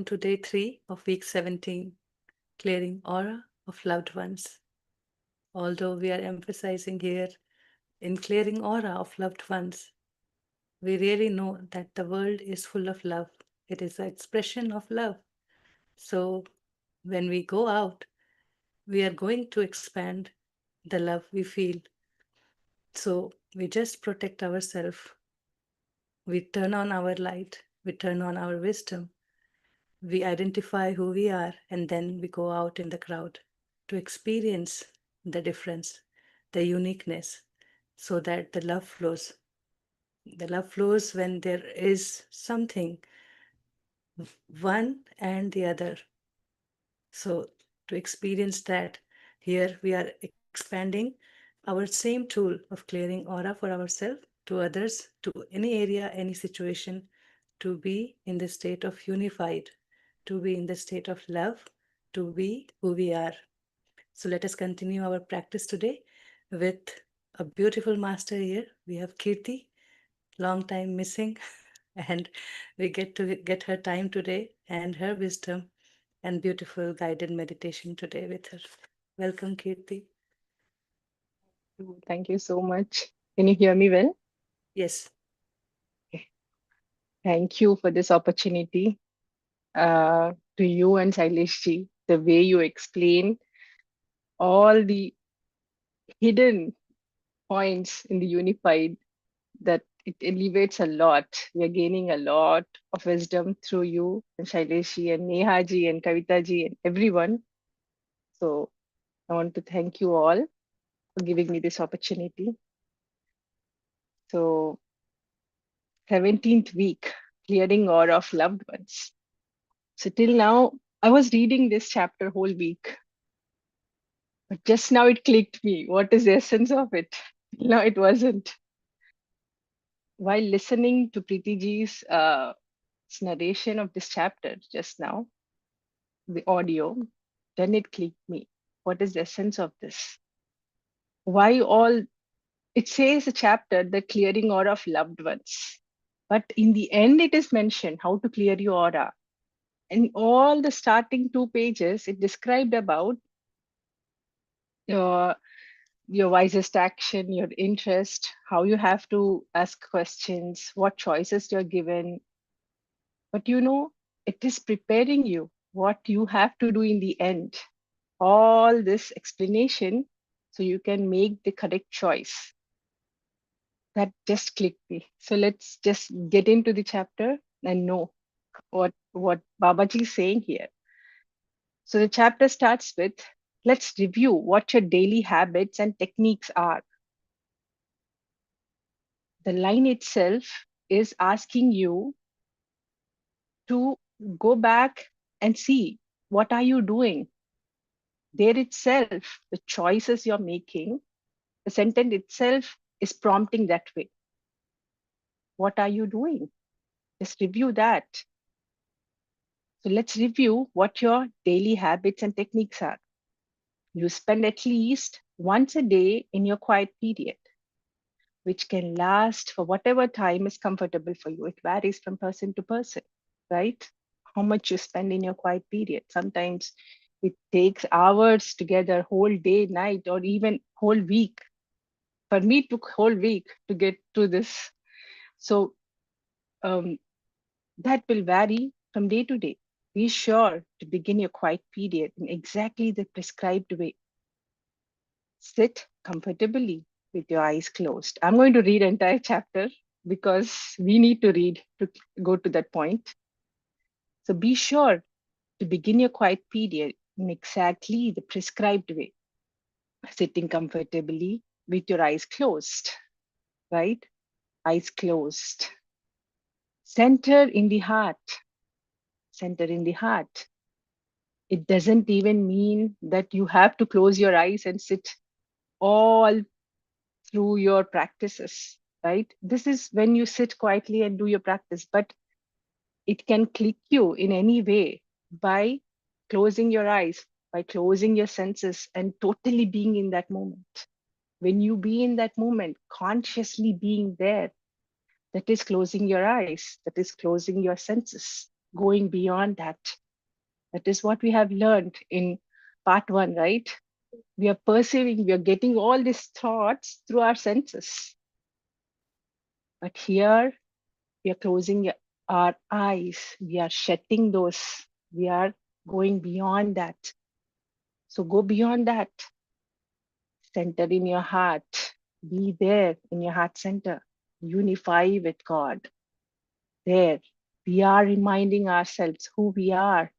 to day 3 of week 17, clearing aura of loved ones. Although we are emphasizing here in clearing aura of loved ones, we really know that the world is full of love. It is an expression of love. So when we go out, we are going to expand the love we feel. So we just protect ourselves. We turn on our light, we turn on our wisdom, we identify who we are, and then we go out in the crowd to experience the difference, the uniqueness, so that the love flows. The love flows when there is something, one and the other. So, to experience that, here we are expanding our same tool of clearing aura for ourselves to others, to any area, any situation, to be in the state of unified, to be in the state of love, to be who we are. So, let us continue our practice today with a beautiful master here. We have Kirti, long time missing, and we get to get her time today and her wisdom and beautiful guided meditation today with her. Welcome, Kirti. Thank you so much. Can you hear me well? Yes. Okay. Thank you for this opportunity. To you and Shaileshji, the way you explain all the hidden points in the unified, that it elevates a lot. We are gaining a lot of wisdom through you and Shaileshji and Nehaji and Kavitaji and everyone. So I want to thank you all for giving me this opportunity. So 17th week, clearing aura of loved ones. So till now, I was reading this chapter whole week, but just now it clicked me. What is the essence of it? No, it wasn't. While listening to Preeti Ji's narration of this chapter just now, the audio, then it clicked me. What is the essence of this? Why all? It says a chapter, the clearing aura of loved ones. But in the end, it is mentioned how to clear your aura. And all the starting 2 pages, it described about uh, your wisest action, your interest, how you have to ask questions, what choices you're given. But it is preparing you what you have to do in the end. All this explanation so you can make the correct choice. That just clicked me. So let's just get into the chapter and know what Babaji is saying here. So the chapter starts with, let's review what your daily habits and techniques are. The line itself is asking you to go back and see what are you doing. There itself, the choices you're making, the sentence itself is prompting that way. What are you doing? Just review that. So let's review what your daily habits and techniques are. You spend at least once a day in your quiet period, which can last for whatever time is comfortable for you. It varies from person to person, right? How much you spend in your quiet period. Sometimes it takes hours together, whole day, night, or even whole week. For me, it took whole week to get to this. So um, that will vary from day to day. Be sure to begin your quiet period in exactly the prescribed way. Sit comfortably with your eyes closed. I'm going to read entire chapter because we need to read to go to that point. So be sure to begin your quiet period in exactly the prescribed way, sitting comfortably with your eyes closed, right? Eyes closed. Center in the heart. Center in the heart. It doesn't even mean that you have to close your eyes and sit all through your practices, right? This is when you sit quietly and do your practice, but it can click you in any way by closing your eyes, by closing your senses and totally being in that moment. When you be in that moment, consciously being there, that is closing your eyes, that is closing your senses. going beyond that. That is what we have learned in part one, right? We are perceiving, we are getting all these thoughts through our senses. But here we are closing our eyes, we are shutting those, we are going beyond that. So go beyond that, center in your heart, be there in your heart center, unify with God. There, we are reminding ourselves who we are.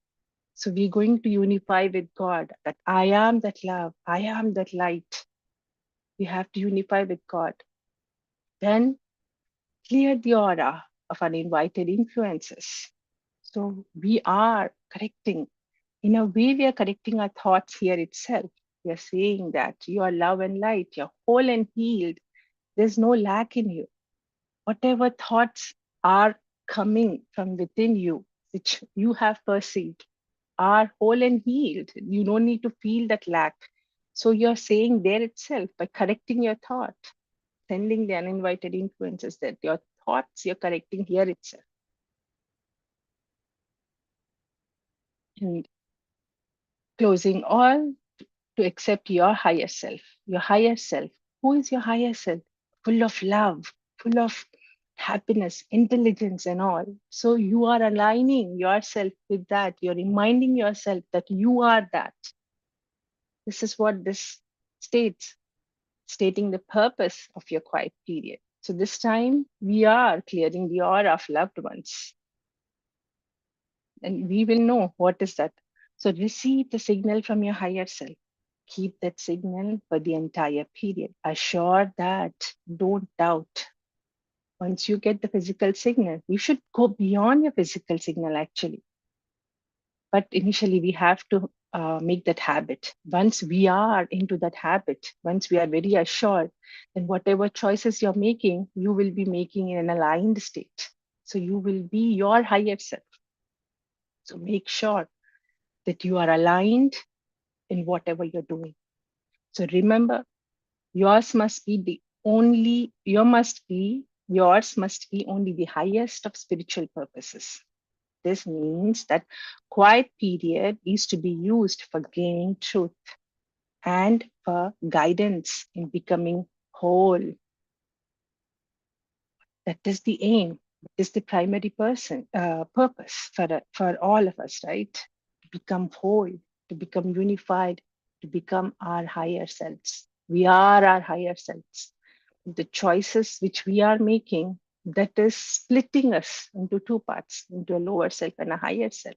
So we're going to unify with God that I am that love, I am that light. We have to unify with God. Then clear the aura of uninvited influences. So we are correcting. In a way, we are correcting our thoughts here itself. We are saying that you are love and light, you're whole and healed. There's no lack in you. Whatever thoughts are coming from within you, which you have perceived, are whole and healed. You don't need to feel that lack. So you're saying there itself by correcting your thought, sending the uninvited influences that your thoughts you're correcting here itself. And closing all to accept your higher self. Your higher self. Who is your higher self? Full of love, full of happiness, intelligence, and all. So you are aligning yourself with that. You're reminding yourself that you are that. This is what this states, stating the purpose of your quiet period. So this time we are clearing the aura of loved ones, and we will know what is that. So receive the signal from your higher self. Keep that signal for the entire period. Assure that, don't doubt. Once you get the physical signal, you should go beyond your physical signal actually. But initially, we have to make that habit. Once we are into that habit, once we are very assured, then whatever choices you're making, you will be making in an aligned state. So you will be your higher self. So make sure that you are aligned in whatever you're doing. So remember, yours must be the only, yours must be only the highest of spiritual purposes. This means that quiet period is to be used for gaining truth and for guidance in becoming whole. That is the aim. That is the primary purpose for all of us, right? To become whole, to become unified, to become our higher selves. We are our higher selves. The choices which we are making, that is splitting us into two parts, into a lower self and a higher self.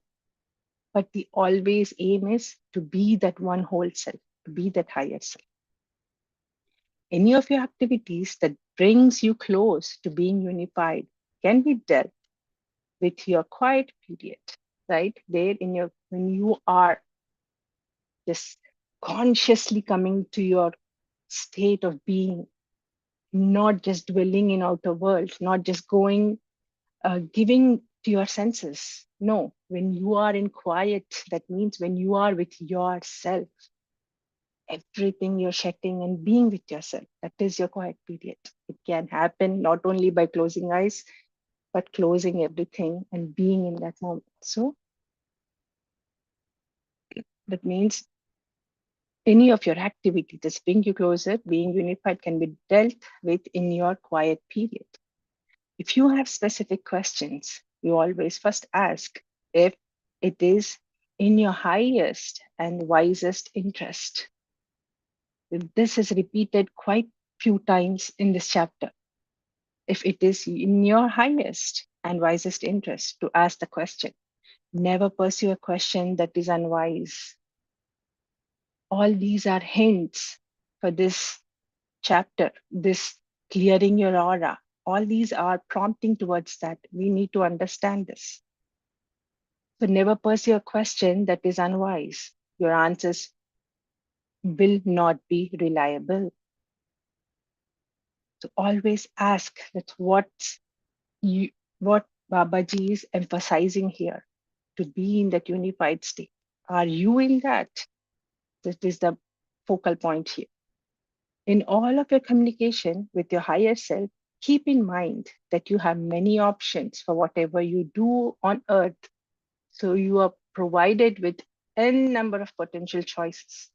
But the always aim is to be that one whole self, to be that higher self. Any of your activities that brings you close to being unified can be dealt with your quiet period, right? There in your, when you are just consciously coming to your state of being, not just dwelling in outer world, not just going, giving to your senses. No, when you are in quiet, that means when you are with yourself, everything you're shutting and being with yourself. That is your quiet period. It can happen not only by closing eyes, but closing everything and being in that moment. So that means any of your activity that's bring you closer, being unified can be dealt with in your quiet period. If you have specific questions, you always first ask if it is in your highest and wisest interest. This is repeated quite few times in this chapter. If it is in your highest and wisest interest to ask the question, never pursue a question that is unwise. All these are hints for this chapter, this clearing your aura. All these are prompting towards that. We need to understand this. So never pursue a question that is unwise. Your answers will not be reliable. So always ask that you, what Babaji is emphasizing here, to be in that unified state. Are you in that? That is the focal point here. In all of your communication with your higher self, keep in mind that you have many options for whatever you do on earth. So you are provided with n number of potential choices.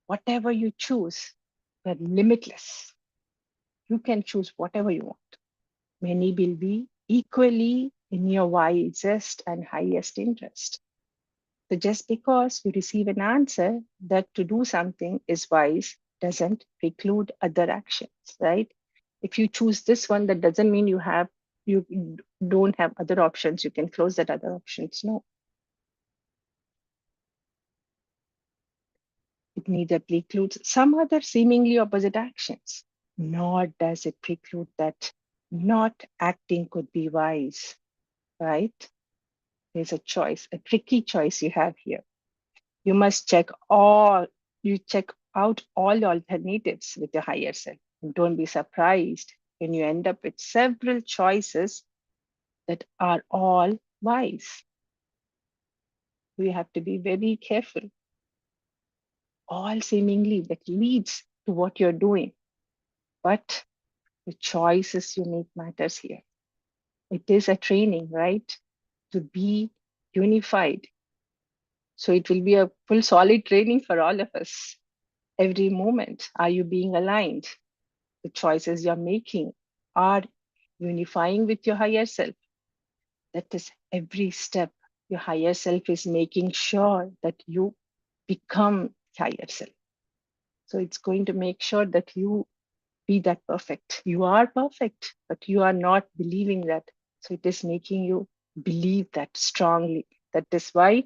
Whatever you choose, they're limitless. You can choose whatever you want. Many will be equally in your wisest and highest interest. So just because you receive an answer that to do something is wise doesn't preclude other actions, right? If you choose this one, that doesn't mean you don't have other options. You can close that other options. No, it neither precludes some other seemingly opposite actions, nor does it preclude that not acting could be wise, right? There's a choice, a tricky choice you have here. You must check out all the alternatives with your higher self. And don't be surprised when you end up with several choices that are all wise. We have to be very careful. All seemingly that leads to what you're doing. But the choices you make matters here. It is a training, right? To be unified. So it will be a full solid training for all of us. Every moment, are you being aligned? The choices you're making are unifying with your higher self. That is every step your higher self is making sure that you become higher self. So it's going to make sure that you be that perfect. You are perfect, but you are not believing that. So it is making you believe that strongly. That is why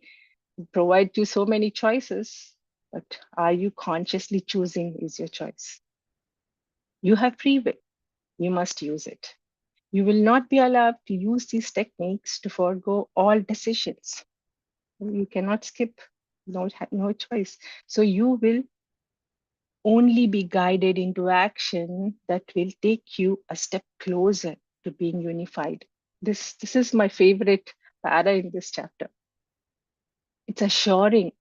it provides you so many choices. But are you consciously choosing is your choice? You have free will. You must use it. You will not be allowed to use these techniques to forego all decisions. You cannot skip, no choice. So you will only be guided into action that will take you a step closer to being unified. This is my favorite para in this chapter. It's assuring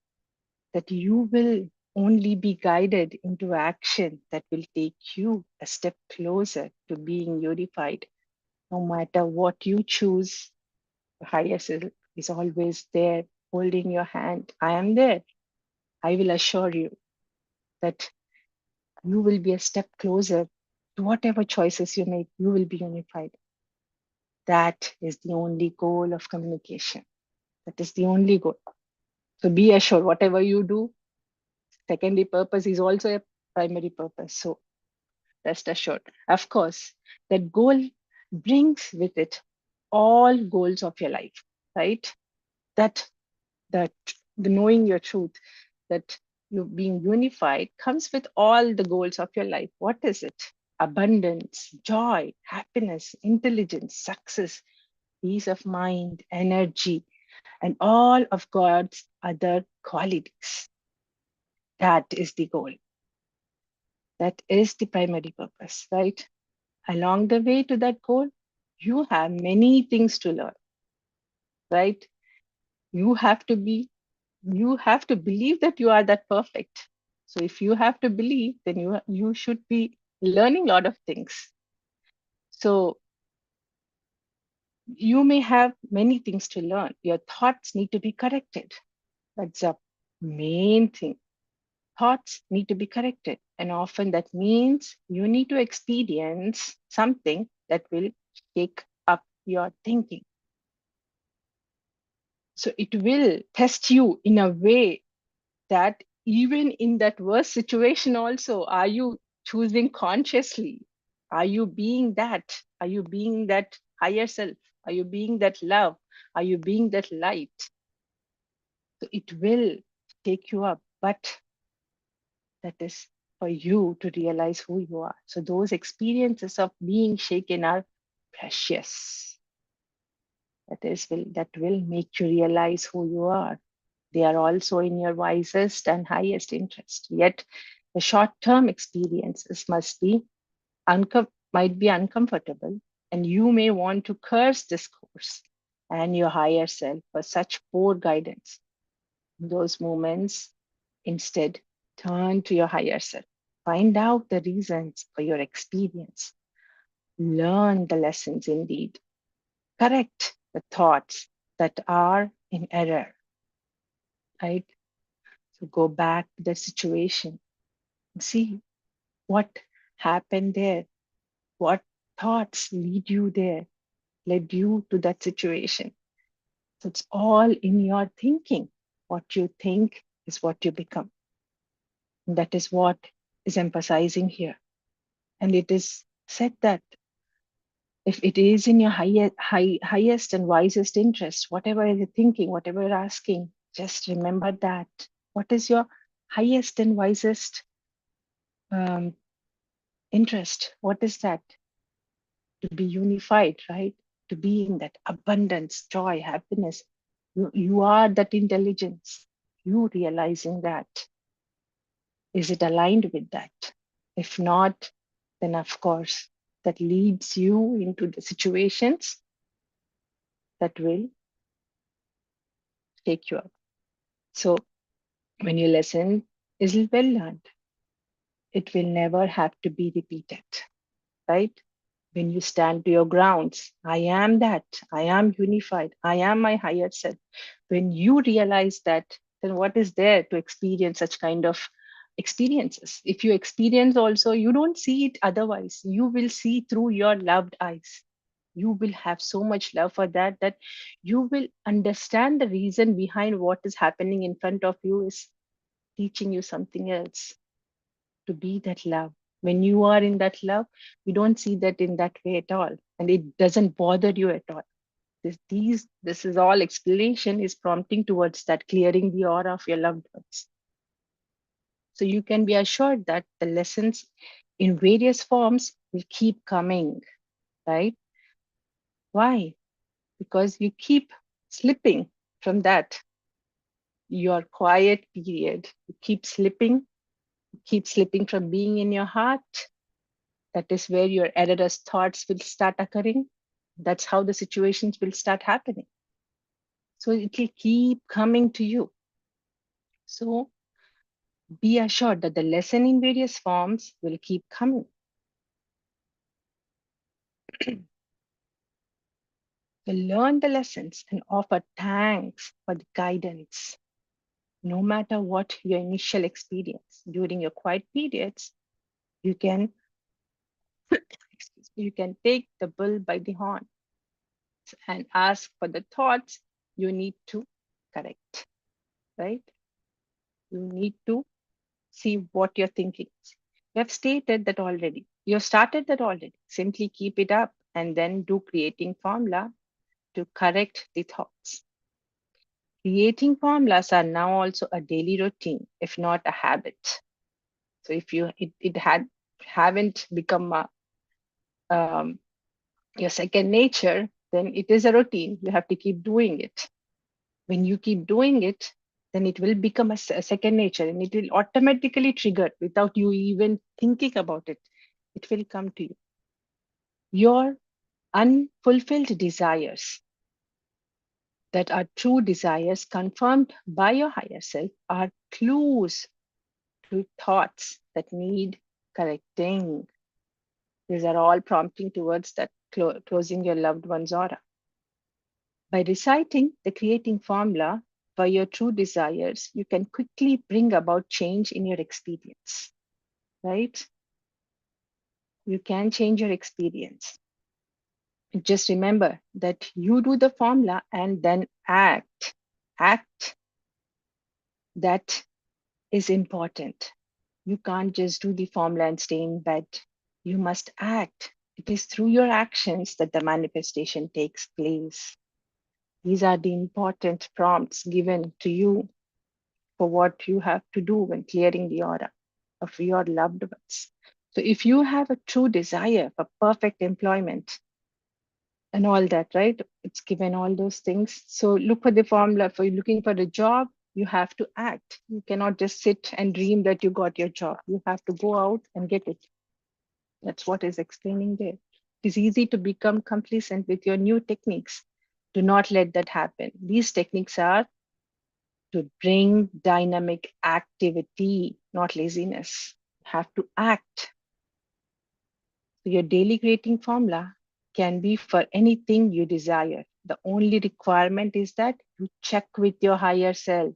that you will only be guided into action that will take you a step closer to being unified. No matter what you choose, the higher self is always there holding your hand. I am there. I will assure you that you will be a step closer to whatever choices you make, you will be unified. That is the only goal of communication. That is the only goal. So be assured, whatever you do, secondary purpose is also a primary purpose. So rest assured. Of course, that goal brings with it all goals of your life, right? That that the knowing your truth, that you being unified comes with all the goals of your life. What is it? Abundance, joy, happiness, intelligence, success, peace of mind, energy, and all of God's other qualities. That is the goal. That is the primary purpose, right? Along the way to that goal, you have many things to learn, right? You have to be, you have to believe that you are that perfect. So if you have to believe, then you should be learning a lot of things. So you may have many things to learn. Your thoughts need to be corrected. That's the main thing. Thoughts need to be corrected. And often that means you need to experience something that will shake up your thinking. So it will test you in a way that even in that worst situation, also, are you choosing consciously? Are you being that? Are you being that higher self? Are you being that love? Are you being that light? So it will take you up, but that is for you to realize who you are. So those experiences of being shaken are precious. That will make you realize who you are. They are also in your wisest and highest interest. Yet the short-term experiences might be uncomfortable, and you may want to curse this course and your higher self for such poor guidance. In those moments, instead, turn to your higher self. Find out the reasons for your experience. Learn the lessons indeed. Correct the thoughts that are in error, right? So go back to the situation, see what happened there, what thoughts led you to that situation. So it's all in your thinking. What you think is what you become. And that is what is emphasizing here. And it is said that if it is in your highest and wisest interest, whatever you're thinking, whatever you're asking, just remember that. What is your highest and wisest um, interest? What is that? To be unified, right? To be in that abundance, joy, happiness. You are that intelligence. You realizing that. Is it aligned with that? If not, then of course, that leads you into the situations that will take you up. So when your lesson is well learned, it will never have to be repeated, right? When you stand to your grounds, I am that, I am unified, I am my higher self. When you realize that, then what is there to experience such kind of experiences? If you experience also, you don't see it otherwise. You will see through your loved eyes. You will have so much love for that, that you will understand the reason behind what is happening in front of you is teaching you something else, to be that love. When you are in that love, you don't see that in that way at all, and it doesn't bother you at all. This is all explanation is prompting towards that, clearing the aura of your loved ones. So you can be assured that the lessons in various forms will keep coming, right? Why? Because you keep slipping from that, your quiet period. You keep slipping from being in your heart. That is where your erroneous thoughts will start occurring. That's how the situations will start happening. So it will keep coming to you. So be assured that the lesson in various forms will keep coming. So learn the lessons and offer thanks for the guidance. No matter what your initial experience during your quiet periods, you can you can take the bull by the horn and ask for the thoughts you need to correct, right? You need to see what you're thinking. You have stated that already. You have started that already. Simply keep it up and then do creating formula to correct the thoughts. Creating formulas are now also a daily routine, if not a habit. So if it haven't become um, your second nature, then it is a routine. You have to keep doing it. When you keep doing it, then it will become a second nature, and it will automatically trigger without you even thinking about it. It will come to you. Your unfulfilled desires, that are true desires confirmed by your higher self, are clues to thoughts that need correcting. These are all prompting towards that closing your loved one's aura. By reciting the creating formula for your true desires, you can quickly bring about change in your experience, right? You can change your experience. Just remember that you do the formula and then act. Act, that is important. You can't just do the formula and stay in bed. You must act. It is through your actions that the manifestation takes place. These are the important prompts given to you for what you have to do when clearing the aura of your loved ones. So, if you have a true desire for perfect employment and all that, right? It's given all those things. So, look for the formula. For looking for a job, you have to act. You cannot just sit and dream that you got your job. You have to go out and get it. That's what is explaining there. It is easy to become complacent with your new techniques. Do not let that happen. These techniques are to bring dynamic activity, not laziness. You have to act. So your daily creating formula can be for anything you desire. The only requirement is that you check with your higher self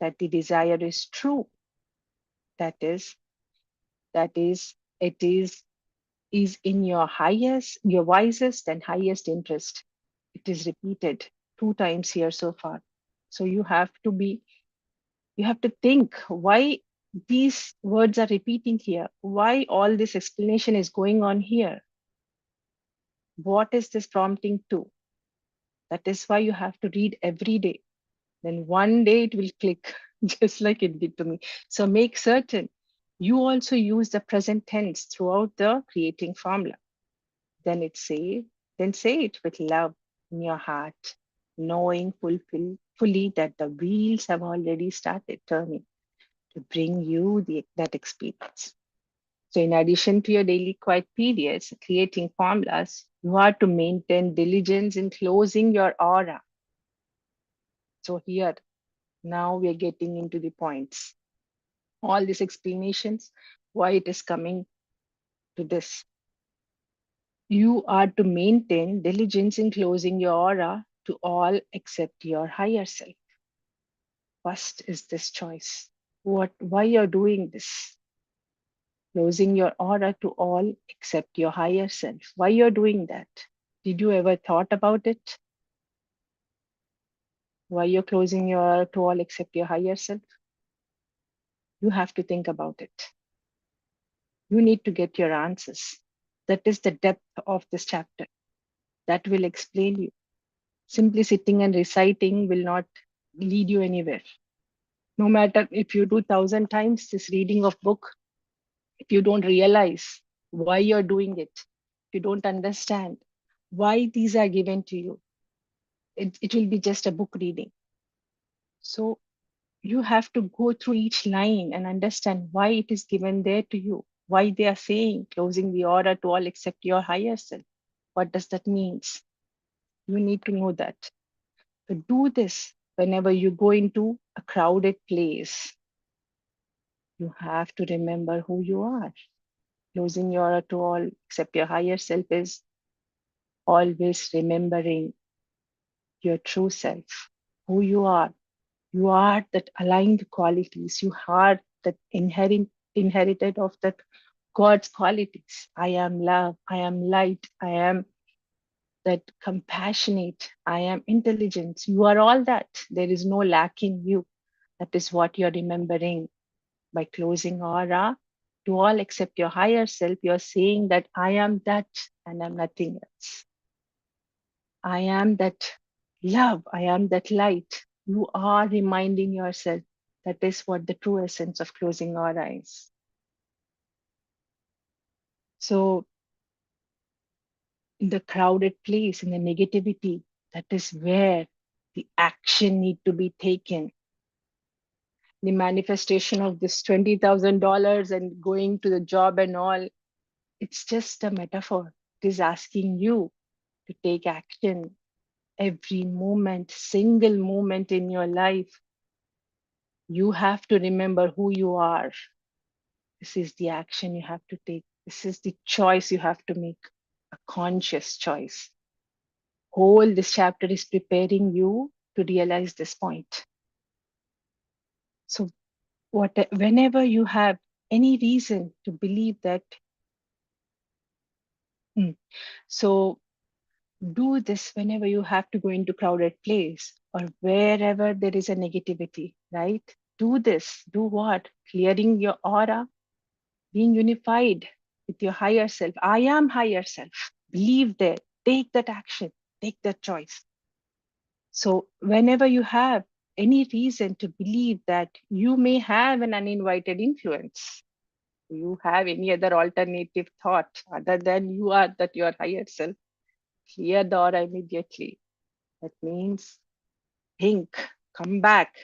that the desire is true. That is, it is in your highest, your wisest and highest interest. It is repeated 2 times here so far. So you have to think why these words are repeating here, why all this explanation is going on here. What is this prompting to? That is why you have to read every day. Then one day it will click, just like it did to me. So make certain you also use the present tense throughout the creating formula. Then then say it with love in your heart, knowing fully that the wheels have already started turning to bring you that experience. So, in addition to your daily quiet periods, creating formulas, you are to maintain diligence in closing your aura. So, here, now we are getting into the points. All these explanations, why it is coming to this. You are to maintain diligence in closing your aura to all except your higher self. First is this choice. Why you're doing this? Closing your aura to all except your higher self. Why you're doing that? Did you ever thought about it? Why you're closing your aura to all except your higher self? You have to think about it. You need to get your answers. That is the depth of this chapter. That will explain you. Simply sitting and reciting will not lead you anywhere. No matter if you do 1,000 times this reading of book, if you don't realize why you're doing it, if you don't understand why these are given to you, it will be just a book reading. So you have to go through each line and understand why it is given there to you, why they are saying closing the aura to all except your higher self. What does that mean? You need to know that. To do this, whenever you go into a crowded place, you have to remember who you are. Closing your aura to all except your higher self is always remembering your true self, who you are. You are that aligned qualities. You are that inherited of that God's qualities. I am love. I am light. I am that compassionate. I am intelligence. You are all that. There is no lack in you. That is what you're remembering by closing aura to all except your higher self. You're saying that I am that and I'm nothing else. I am that love. I am that light. You are reminding yourself that is what the true essence of closing our eyes. So, in the crowded place, in the negativity, that is where the action need to be taken. The manifestation of this $20,000 and going to the job and all, it's just a metaphor. It is asking you to take action every moment, single moment in your life. You have to remember who you are. This is the action you have to take. This is the choice you have to make, a conscious choice. Whole this chapter is preparing you to realize this point. So whenever you have any reason to believe that, so do this whenever you have to go into crowded place or wherever there is a negativity, right? Do this. Do what? Clearing your aura, being unified with your higher self. I am higher self. Believe there. Take that action. Take that choice. So whenever you have any reason to believe that you may have an uninvited influence, you have any other alternative thought other than you are that your higher self, clear the aura immediately. That means think, come back,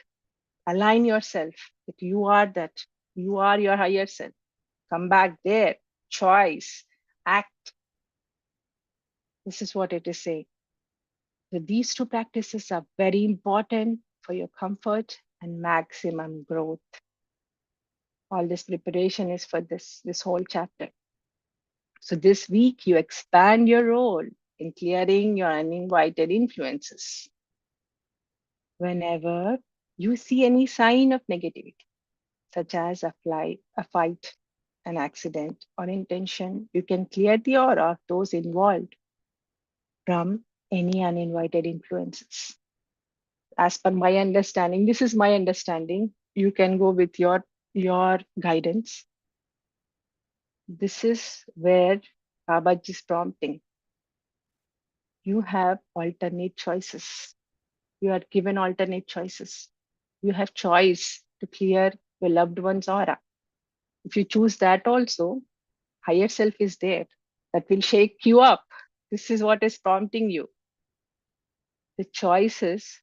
align yourself that you are that, you are your higher self. Come back there, choice, act. This is what it is saying. So these two practices are very important for your comfort and maximum growth. All this preparation is for this whole chapter. So this week you expand your role. in clearing your uninvited influences. Whenever you see any sign of negativity, such as a fight, an accident, or intention, you can clear the aura of those involved from any uninvited influences. As per my understanding, this is my understanding. You can go with your guidance. This is where Babaji is prompting. You have alternate choices. You are given alternate choices. You have choice to clear your loved one's aura. If you choose that also, higher self is there that will shake you up. This is what is prompting you. The choices.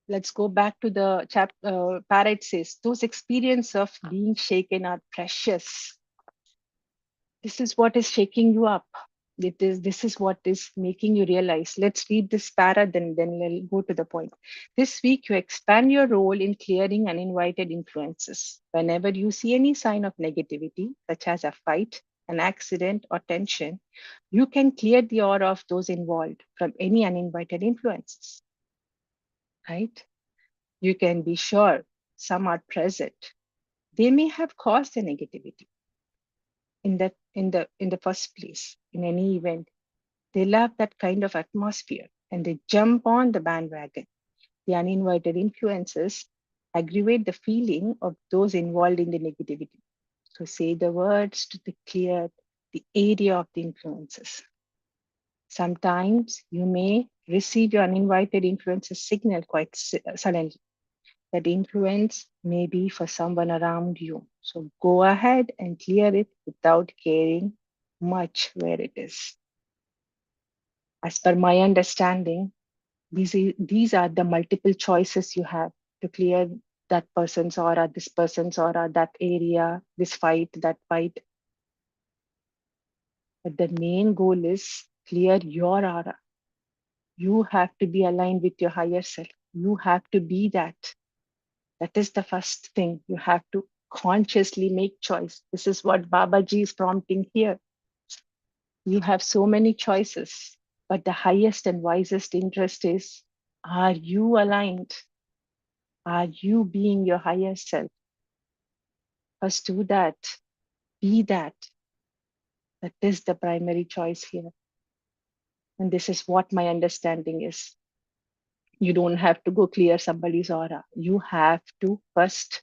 Let's go back to the chapter. Parrot says those experiences of being shaken are precious. This is what is shaking you up. This is what is making you realize. Let's read this para, then we'll go to the point. This week, you expand your role in clearing uninvited influences. Whenever you see any sign of negativity, such as a fight, an accident, or tension, you can clear the aura of those involved from any uninvited influences. Right? You can be sure some are present. They may have caused the negativity in the first place in any event. They love that kind of atmosphere and they jump on the bandwagon. The uninvited influences aggravate the feeling of those involved in the negativity. So say the words to clear the area of the influences. Sometimes you may receive your uninvited influences signal quite suddenly. That influence may be for someone around you. So go ahead and clear it without caring much where it is. As per my understanding, these are the multiple choices you have to clear that person's aura, this person's aura, that area, this fight, that fight. But the main goal is clear your aura. You have to be aligned with your higher self. You have to be that. That is the first thing. You have to consciously make choice. This is what Babaji is prompting here. You have so many choices, but the highest and wisest interest is, are you aligned? Are you being your higher self? First do that. Be that. That is the primary choice here. And this is what my understanding is. You don't have to go clear somebody's aura. You have to first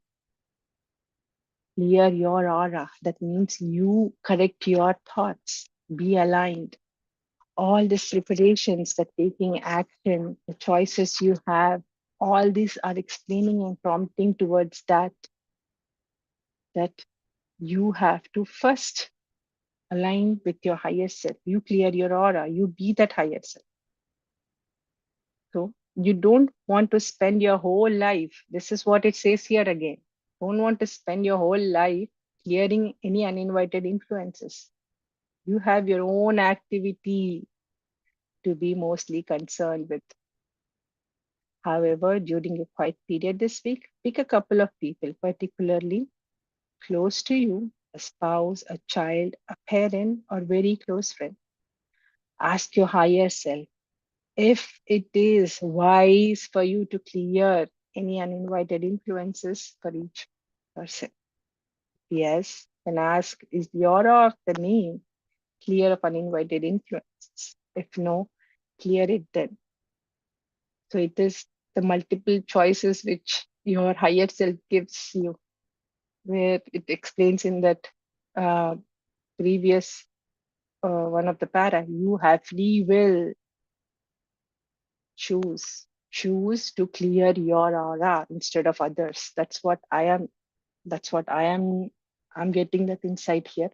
clear your aura. That means you correct your thoughts, be aligned. All these preparations, the taking action, the choices you have, all these are explaining and prompting towards that you have to first align with your higher self. You clear your aura, you be that higher self. So you don't want to spend your whole life. This is what it says here again. Don't want to spend your whole life clearing any uninvited influences. You have your own activity to be mostly concerned with. However, during a quiet period this week, pick a couple of people, particularly close to you, a spouse, a child, a parent, or very close friend. Ask your higher self if it is wise for you to clear any uninvited influences for each person. Yes, then ask, is the aura of the name clear of uninvited influences? If no, clear it then. So it is the multiple choices which your higher self gives you, where it explains in that uh, previous one of the para, you have free will. Choose to clear your aura instead of others. I'm getting that insight here.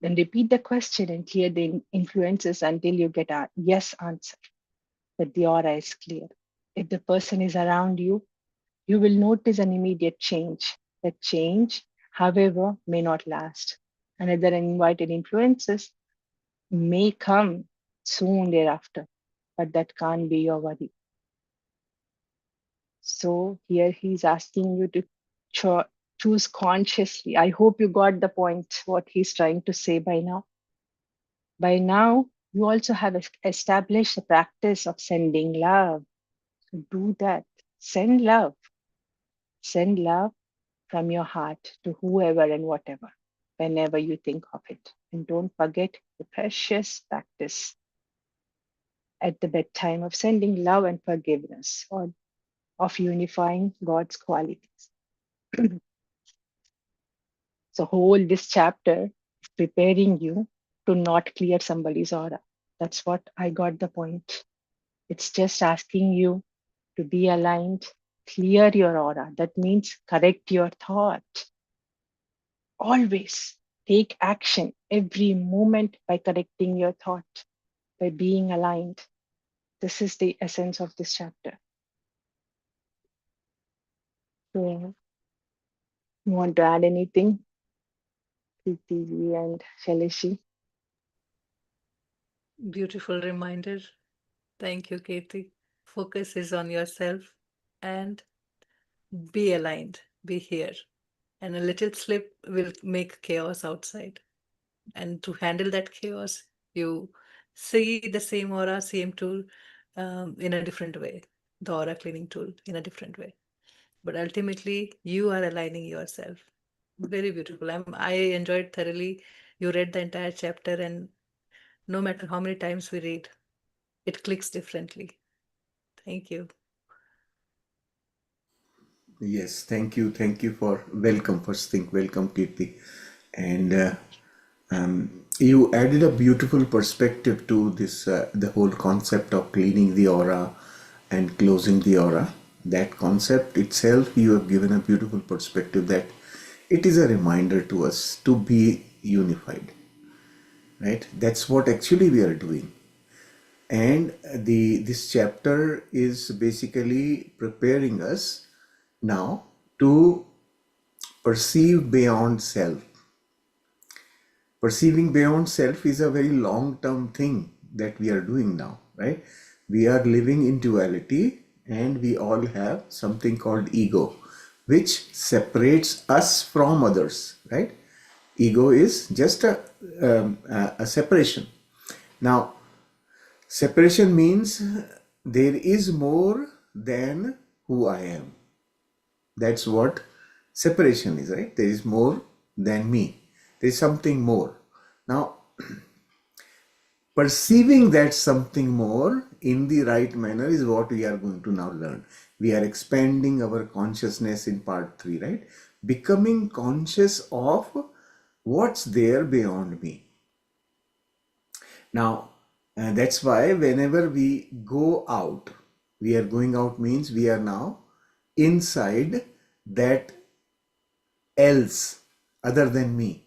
Then repeat the question and clear the influences until you get a yes answer, that the aura is clear. If the person is around you, you will notice an immediate change. That change, however, may not last. Another uninvited influences may come soon thereafter, but that can't be your worry. So here he's asking you to choose consciously. I hope you got the point, what he's trying to say by now. By now, you also have established the practice of sending love. So do that. Send love. Send love from your heart to whoever and whatever, whenever you think of it. And don't forget the precious practice at the bedtime of sending love and forgiveness, or of unifying God's qualities. So, whole this chapter is preparing you to not clear somebody's aura. That's what I got the point. It's just asking you to be aligned, clear your aura. That means correct your thought. Always take action every moment by correcting your thought, by being aligned. This is the essence of this chapter. So, you want to add anything, Preeti and Shalishi? Beautiful reminder. Thank you, Kirti. Focus is on yourself and be aligned, be here. And a little slip will make chaos outside. And to handle that chaos, you see the same aura, same tool in a different way, the aura cleaning tool in a different way. But ultimately, you are aligning yourself. Very beautiful. I enjoyed thoroughly. You read the entire chapter, and no matter how many times we read, it clicks differently. Thank you. Yes, thank you. Thank you for welcome. First thing, welcome, Kirti. And you added a beautiful perspective to this, the whole concept of cleaning the aura and closing the aura. That concept itself, you have given a beautiful perspective that it is a reminder to us to be unified, right? That's what actually we are doing. And this chapter is basically preparing us now to perceive beyond self. Perceiving beyond self is a very long term thing that we are doing now, right? We are living in duality, and we all have something called ego, which separates us from others, right? Ego is just a separation. Now, separation means there is more than who I am. That's what separation is, right? There is more than me. There is something more. Now, perceiving that something more in the right manner is what we are going to now learn. We are expanding our consciousness in part 3, right? Becoming conscious of what's there beyond me. Now, that's why whenever we go out, we are going out means we are now inside that else other than me.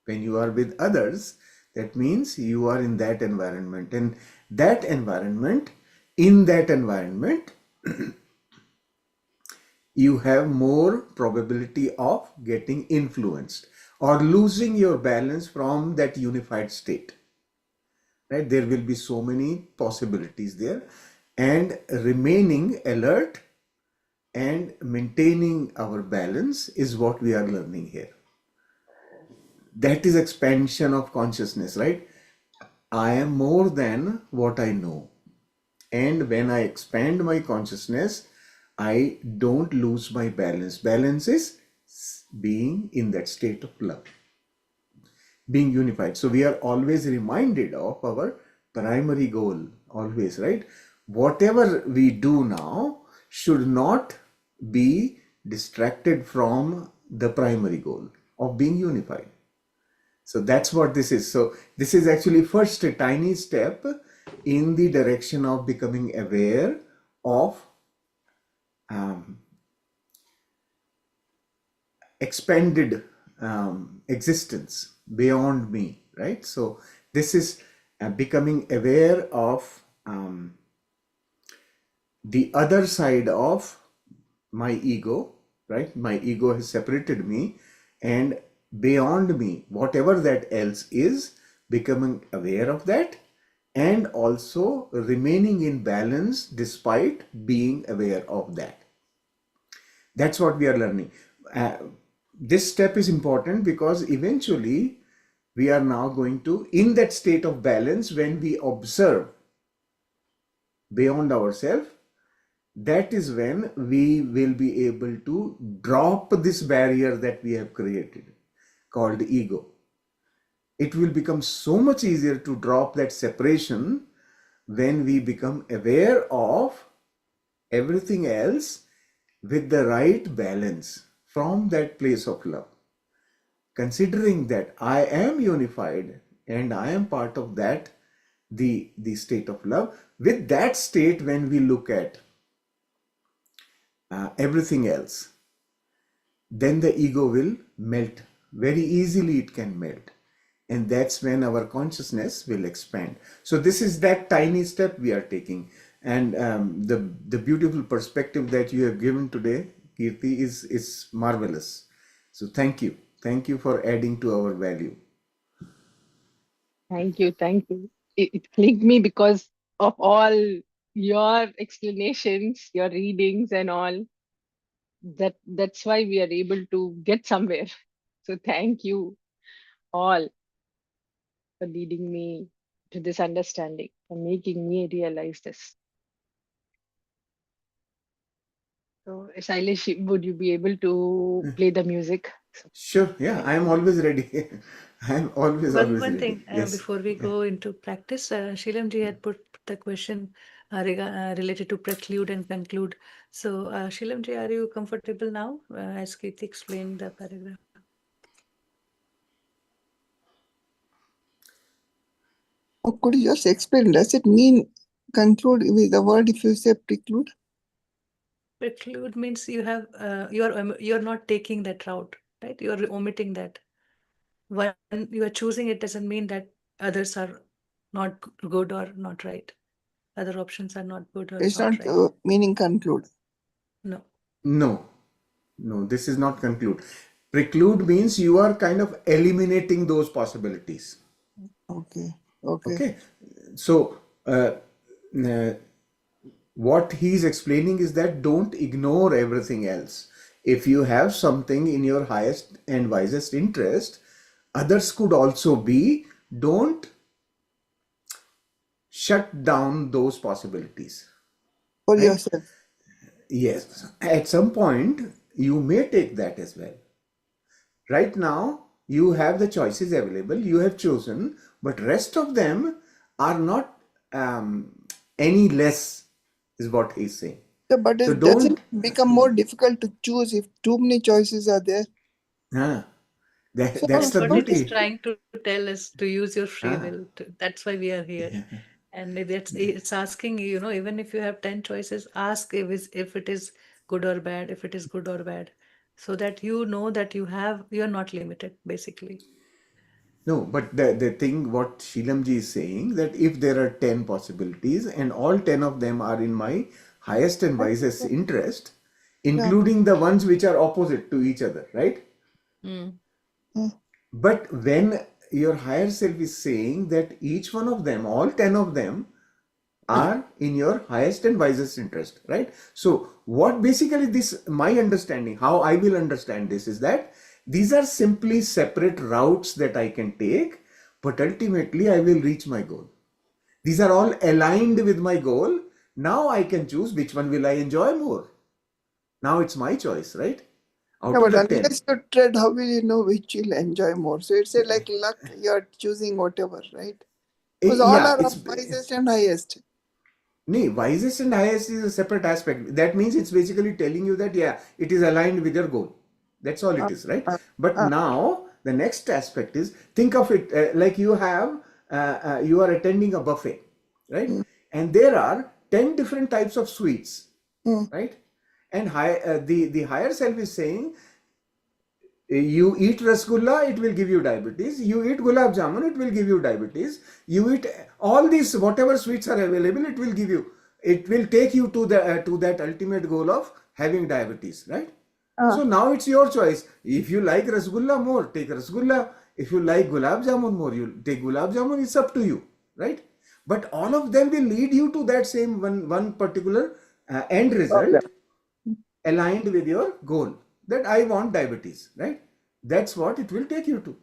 When you are with others, that means you are in that environment, and that environment, in that environment, you have more probability of getting influenced or losing your balance from that unified state, right? There will be so many possibilities there, and remaining alert and maintaining our balance is what we are learning here. That is expansion of consciousness, right? I am more than what I know. And when I expand my consciousness, I don't lose my balance. Balance is being in that state of love, being unified. So we are always reminded of our primary goal, always, right? Whatever we do now should not be distracted from the primary goal of being unified. So that's what this is. So this is actually first a tiny step in the direction of becoming aware of expanded existence beyond me, right? So this is becoming aware of the other side of my ego, right? My ego has separated me, and beyond me, whatever that else is, becoming aware of that, and also remaining in balance despite being aware of that. That's what we are learning. This step is important because eventually we are now going to, in that state of balance, when we observe beyond ourselves, that is when we will be able to drop this barrier that we have created called ego. It will become so much easier to drop that separation when we become aware of everything else with the right balance from that place of love. Considering that I am unified and I am part of that, the state of love, with that state, when we look at everything else, then the ego will melt. Very easily it can melt. And that's when our consciousness will expand. So this is that tiny step we are taking. And the beautiful perspective that you have given today, Kirti, is marvelous. So thank you. Thank you for adding to our value. Thank you. Thank you. It clicked me because of all your explanations, your readings, and all. That's why we are able to get somewhere. So thank you all for leading me to this understanding and making me realize this. So, Shailesh, would you be able to play the music? So, Sure. Yeah, I am always ready. I am always, always One ready. thing Yes. before we Yeah. go into practice, Shilamji had put the question related to preclude and conclude. So, Shilamji, are you comfortable now? As Kirti explained the paragraph. Or could you just explain? Does it mean conclude with the word if you say preclude? Preclude means you're not taking that route, right? You're omitting that. When you are choosing it doesn't mean that others are not good or not right. Other options are not good or It's not not right. meaning conclude. No. No, no, this is not conclude. Preclude means you are kind of eliminating those possibilities. Okay. Okay. Okay. So, uh, what he's explaining is that don't ignore everything else. If you have something in your highest and wisest interest, others could also be, don't shut down those possibilities, For right? yourself. Yes, at some point you may take that as well. Right now you have the choices available, you have chosen, but rest of them are not any less, is what he's saying. So, but So it doesn't don't become more difficult to choose if too many choices are there. that, So, that's That's the what it is beauty. trying to tell us, to use your free will. Ah, That's why we are here. And it's asking you, even if you have 10 choices, ask if it is good or bad, if it is good or bad, so that you know that you're not limited, basically. no, but the thing what Shilamji is saying, that if there are 10 possibilities and all 10 of them are in my highest and wisest interest, yeah. including the ones which are opposite to each other, right? Mm. Mm. But when your higher self is saying that each one of them, all 10 of them, are in your highest and wisest interest, right? So, what basically this, my understanding, how I will understand this is that these are simply separate routes that I can take, but ultimately I will reach my goal. These are all aligned with my goal. Now I can choose which one will I enjoy more. Now it's my choice, right? Yeah, Out of but the 10. unless you tread, how will you know which you'll enjoy more? So it's a like luck, you're choosing whatever, right? Because all Yeah, are it's of wisest and highest. no, wisest and highest is a separate aspect. That means it's basically telling you that, yeah, it is aligned with your goal. That's all Uh, it is, right? uh, But uh, now the next aspect is, think of it like you are attending a buffet, right? mm, And there are 10 different types of sweets, mm, right? And the higher self is saying, you eat rasgulla, it will give you diabetes. You eat gulab jamun, it will give you diabetes. You eat all these, whatever sweets are available, it will give you. It will take you to that ultimate goal of having diabetes, right? uh, So now it's your choice. If you like rasgulla more, take rasgulla. If you like gulab jamun more, you take gulab jamun. It's up to you, right? But all of them will lead you to that same one particular end problem. result, aligned with your goal, that I want diabetes, right? That's what it will take you to.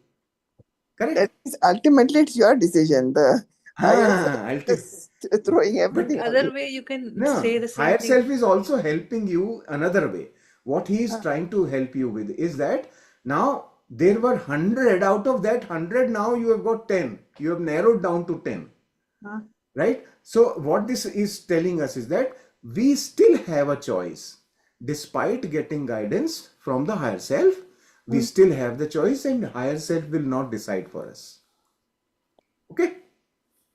Correct? That is ultimately it's your decision. The higher self Ulti- is throwing but everything on Other you. way, you can no, say the same higher thing. self is also helping you another way. What he is Huh, trying to help you with is that now there were 100, out of that 100, now you have got 10. You have narrowed down to 10. huh. Right? So what this is telling us is that we still have a choice. Despite getting guidance from the higher self, we Mm, still have the choice, and higher self will not decide for us. Okay?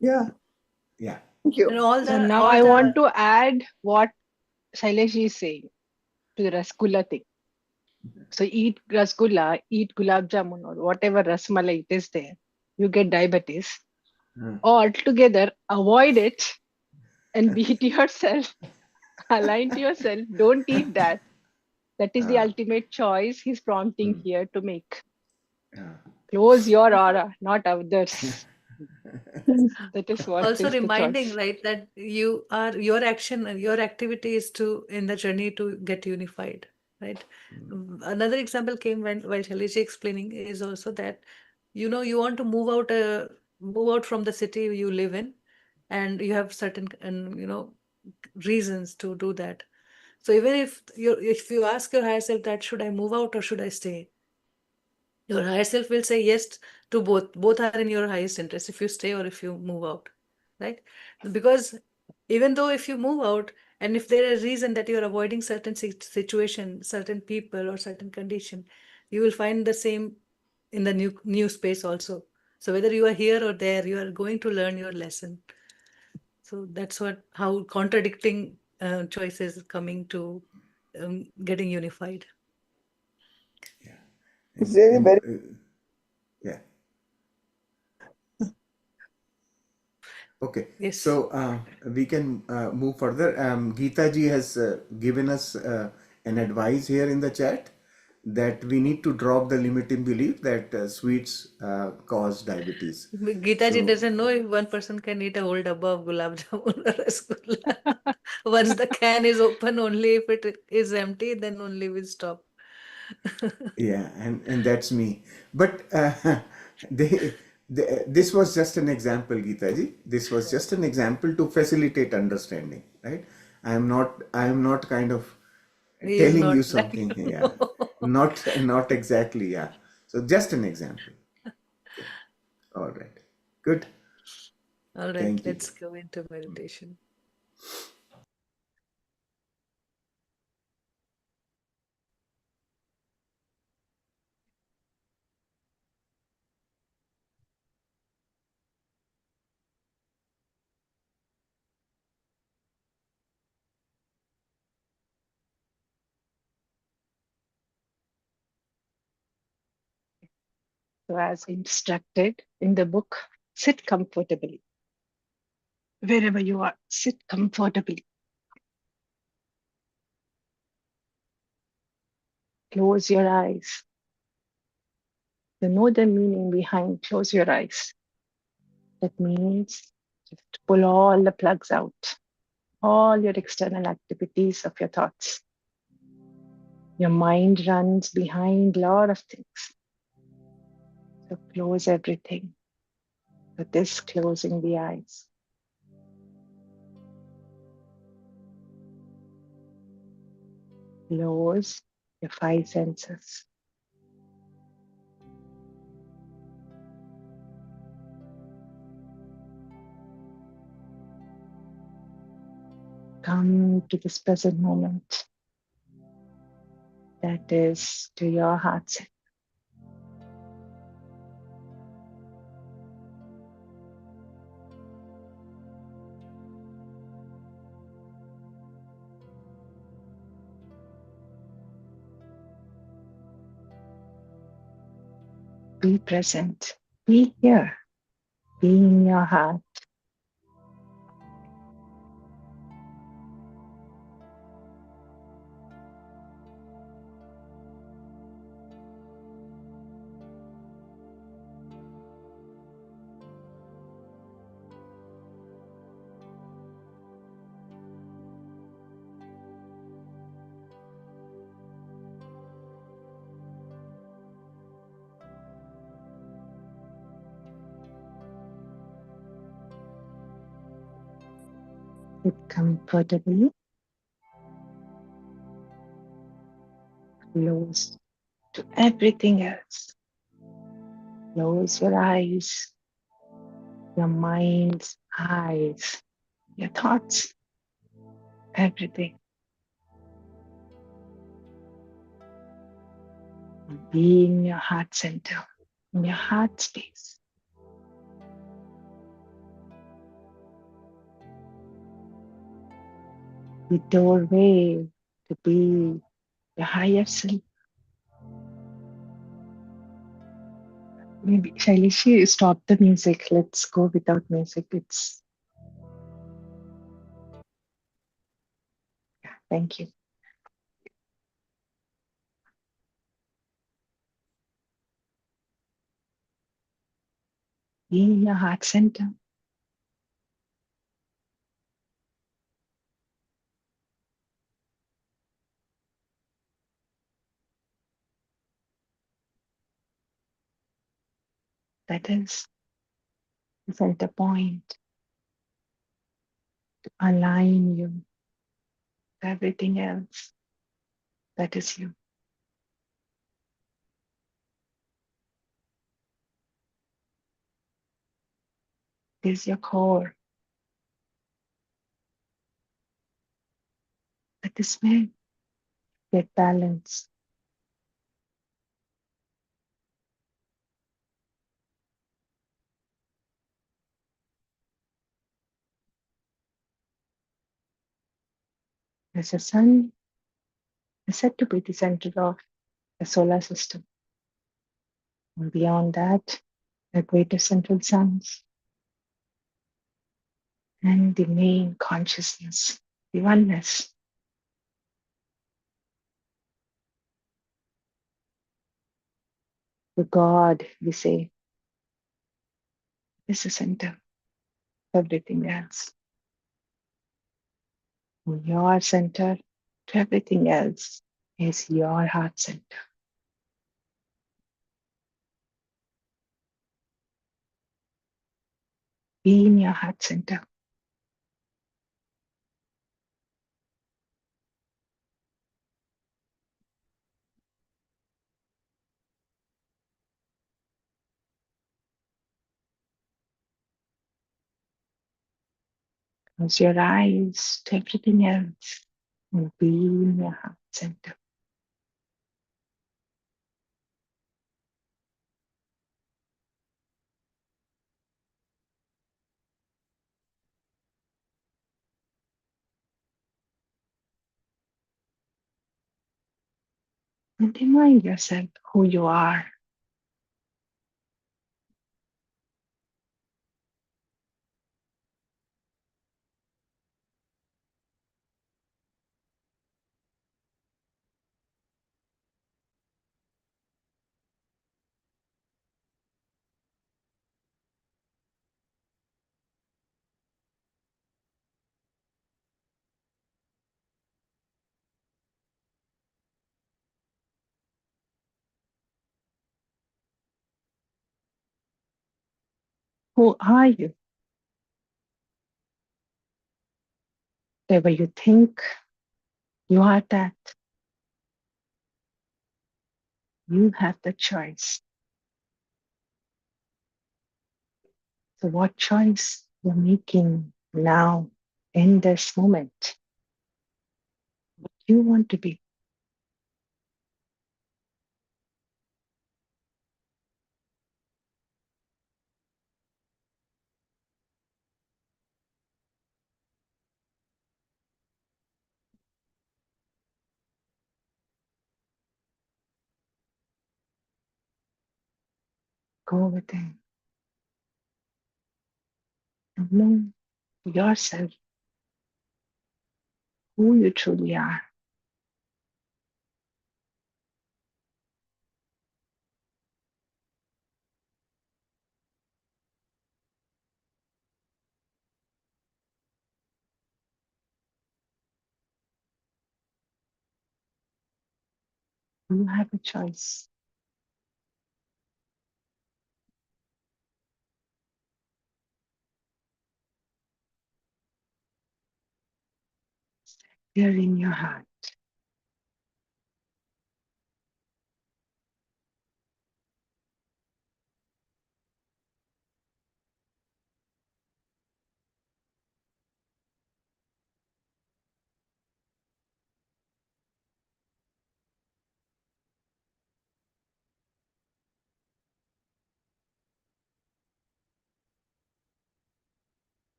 yeah, Yeah. thank And you. all So the now all I the want to add what Shailesh is saying to the rasgulla thing. So eat rasgulla, eat gulab jamun or whatever rasmalai it is there. You get diabetes. Altogether, avoid it and be it yourself. Align to yourself. Don't eat that. That is the ultimate choice he's prompting here to make. Close your aura, not others. That is what also is the reminding, choice. right, that you are your action, your activity is to in the journey to get unified, right? Another example came when while Shailesh explaining is also that you want to move out from the city you live in, and you have certain reasons to do that. So even if you ask your higher self that should I move out or should I stay, your higher self will say yes to both. Both are in your highest interest if you stay or if you move out, right? Because even though if you move out, and if there is a reason that you're avoiding certain situation, certain people or certain condition, you will find the same in the new space also. So whether you are here or there, you are going to learn your lesson. So that's what how contradicting choices coming to getting unified. Yeah. It's And, really and very. yeah. Okay. Yes. So we can move further. Geeta ji has given us an advice here in the chat that we need to drop the limiting belief that sweets cause diabetes. Geeta ji So doesn't know if one person can eat a whole dabba of gulab jamun or rasgulla. Once the can is open, only if it is empty, then only we stop. yeah, and that's me. But this was just an example, Geeta ji. This was just an example to facilitate understanding, right? I am not kind of He is telling you not like something. Yeah, no. not exactly. Yeah. So just an example. Okay. All right. Good. All right, Thank you. let's go into meditation. So, as instructed in the book, sit comfortably. Wherever you are, sit comfortably. Close your eyes. You know the meaning behind close your eyes. That means just pull all the plugs out, all your external activities of your thoughts. Your mind runs behind a lot of things. So close everything. So this closing the eyes. Close your five senses. Come to this present moment. That is to your heart center. Be present. Be here. Be in your heart. Sit comfortably, close to everything else. Close your eyes, your mind's eyes, your thoughts, everything. Be in your heart center, in your heart space. The doorway to be your higher self. Maybe Shaileshi, stop the music. Let's go without music. Thank you. Be in your heart center. That is the center point to align you to everything else. That is you. It is your core. That is where you get balance. As the sun is said to be the center of the solar system. And beyond that, the greater central suns and the main consciousness, the oneness. The God, we say, is the center of everything else. Your center to everything else is your heart center. Be in your heart center. Close your eyes to everything else and be in your heart center. And remind yourself who you are. Who are you? Whatever you think, you are that. You have the choice. So, what choice you're making now in this moment? What you want to be? Go within and know yourself who you truly are. You have a choice. there in your heart.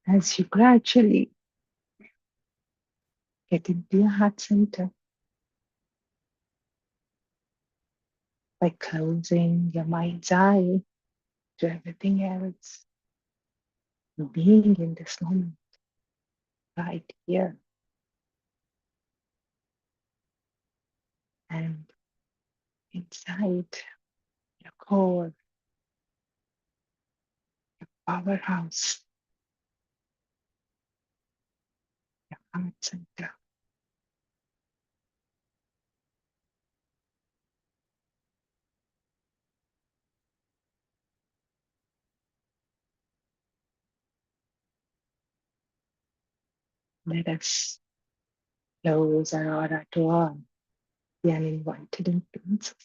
As you gradually get into your heart center by closing your mind's eye to everything else, being in this moment, right here, and inside your core, powerhouse, your heart center. Let us close our aura to all the uninvited influences.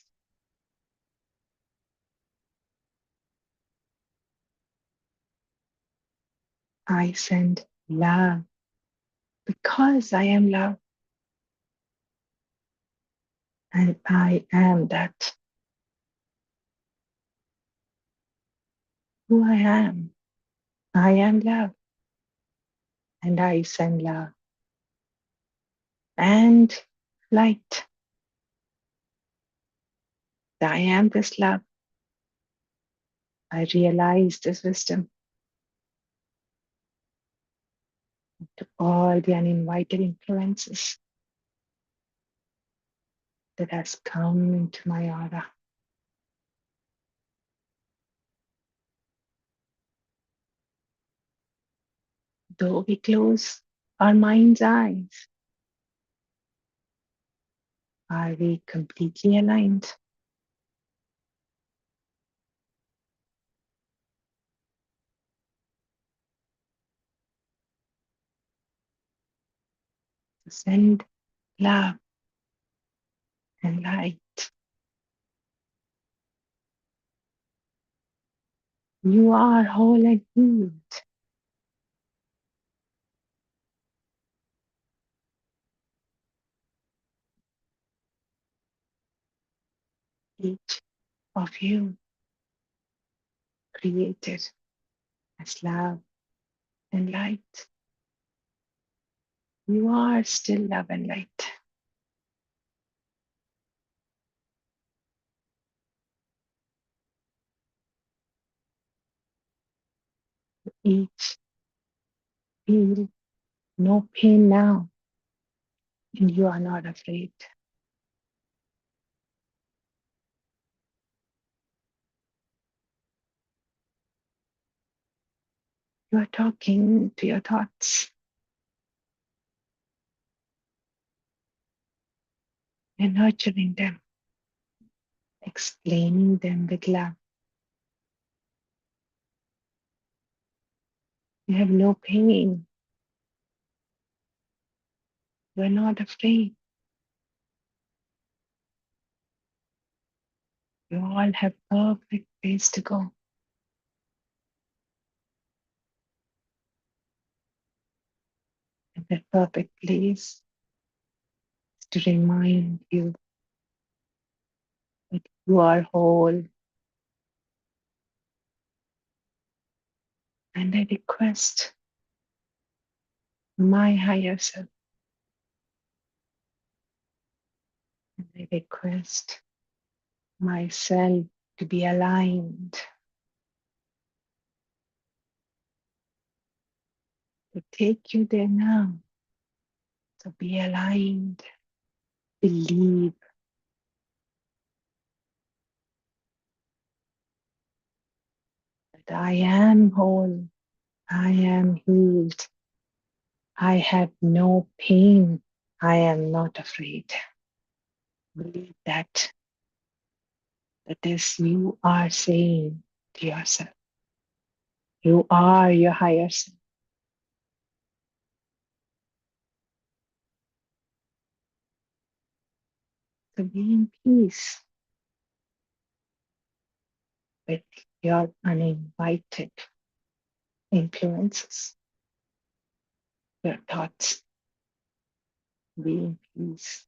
I send love because I am love and I am that who I am. I am love and I send love and light. I am this love. I realize this wisdom to all the uninvited influences that has come into my aura. Though we close our mind's eyes, are we completely aligned? To send love and light. You are whole and healed. Each of you created as love and light. You are still love and light. Each feel no pain now, and you are not afraid. You are talking to your thoughts and nurturing them, explaining them with love. You have no pain. You are not afraid. You all have perfect place to go. And that perfect place is to remind you that you are whole. And I request my higher self, and I request myself to be aligned, to take you there now. So be aligned, believe that that I am whole, I am healed, I have no pain, I am not afraid. Believe that. That is, you are saying to yourself, you are your higher self. So be in peace with your uninvited influences, your thoughts. Be in peace.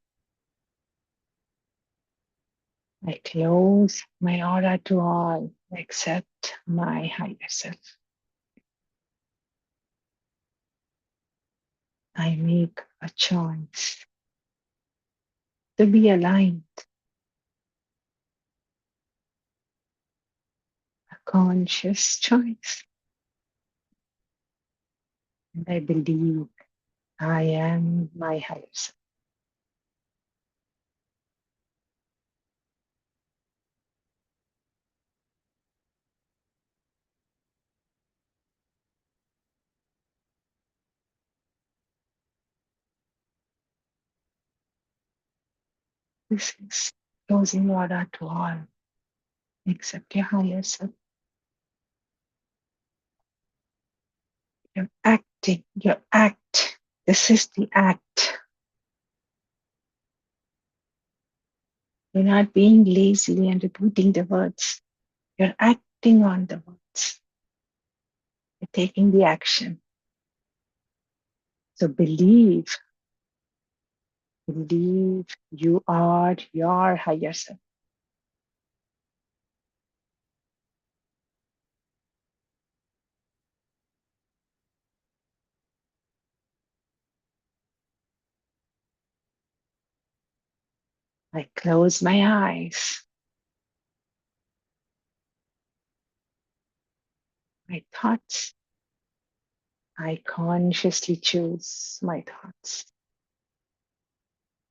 I close my aura to all except my higher self. I make a choice to be aligned, a conscious choice. And I believe I am my higher self. This is closing aura to all except your higher self. You're acting, your act. This is the act. You're not being lazy and repeating the words. You're acting on the words. You're taking the action. So believe you are your higher self. I close my eyes. My thoughts, I consciously choose my thoughts.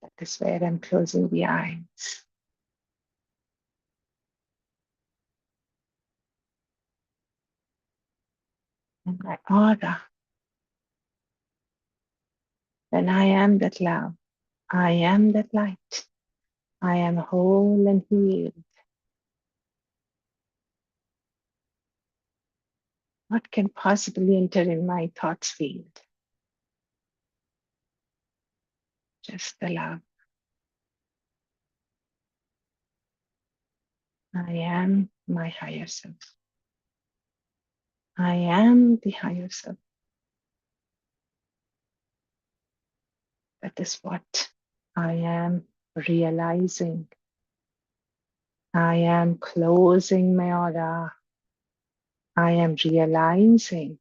That is where I'm closing the eyes. And my aura, when I am that love, I am that light. I am whole and healed. What can possibly enter in my thoughts field? Just the love. I am my higher self. I am the higher self. That is what I am realizing. I am closing my aura. I am realizing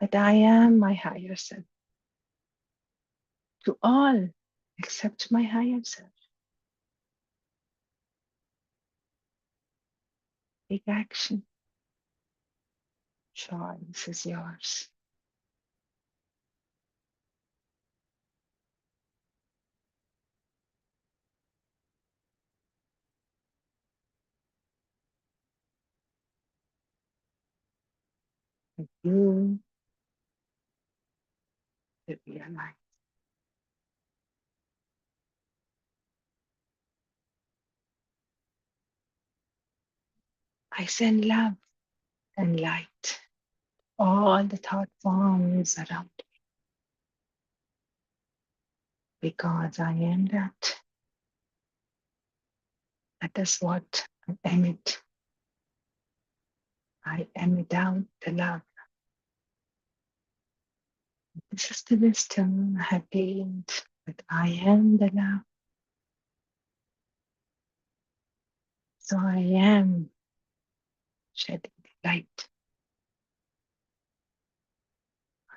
that I am my higher self to all except my higher self. Take action. Choice is yours. You to be alive. I send love and light. All the thought forms around me because I am that. That is what I emit. I emit out the love. This is the wisdom I have gained that I am the love. So I am shedding the light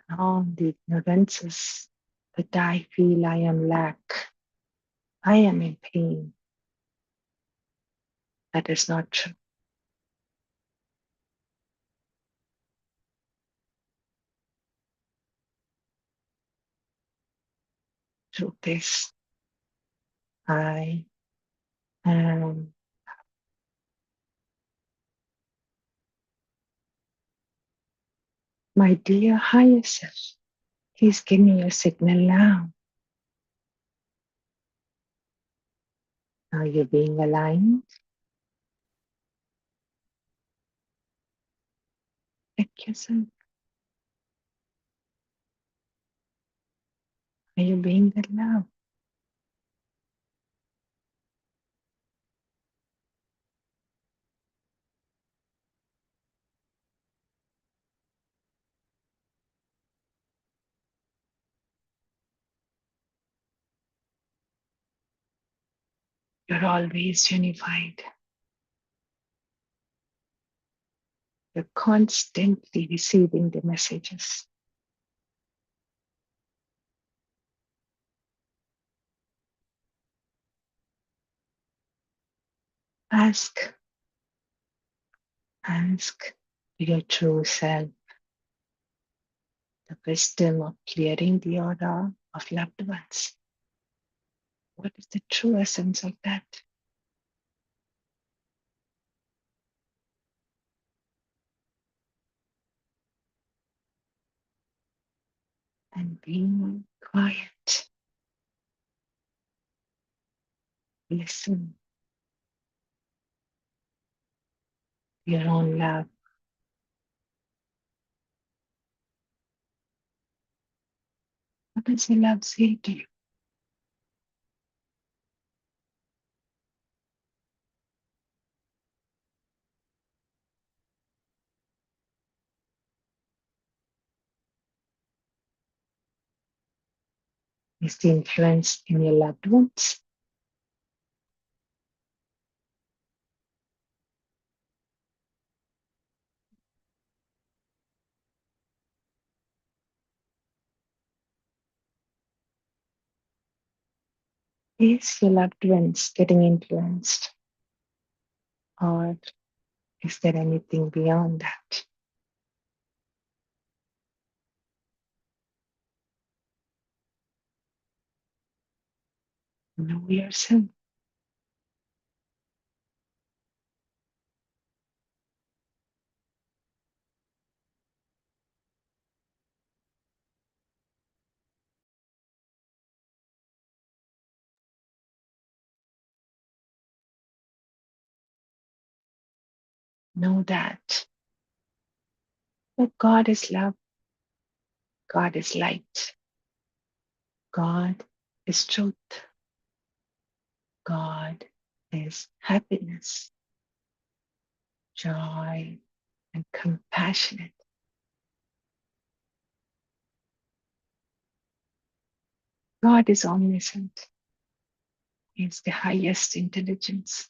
on all the ignorances that I feel I am lack. I am in pain. That is not true. Truth is, I And my dear higher self, please give me your signal now. Are you being aligned? Check yourself. Are you being the love? You're always unified. You're constantly receiving the messages. Ask your true self the wisdom of clearing the aura of loved ones. What is the true essence of that? And being quiet, listen to your own love. What does your love say to you? Is the influence in your loved ones? Is your loved ones getting influenced? Or is there anything beyond that? Know yourself. Know that God is love, God is light, God is truth, God is happiness, joy, and compassionate. God is omniscient. He is the highest intelligence.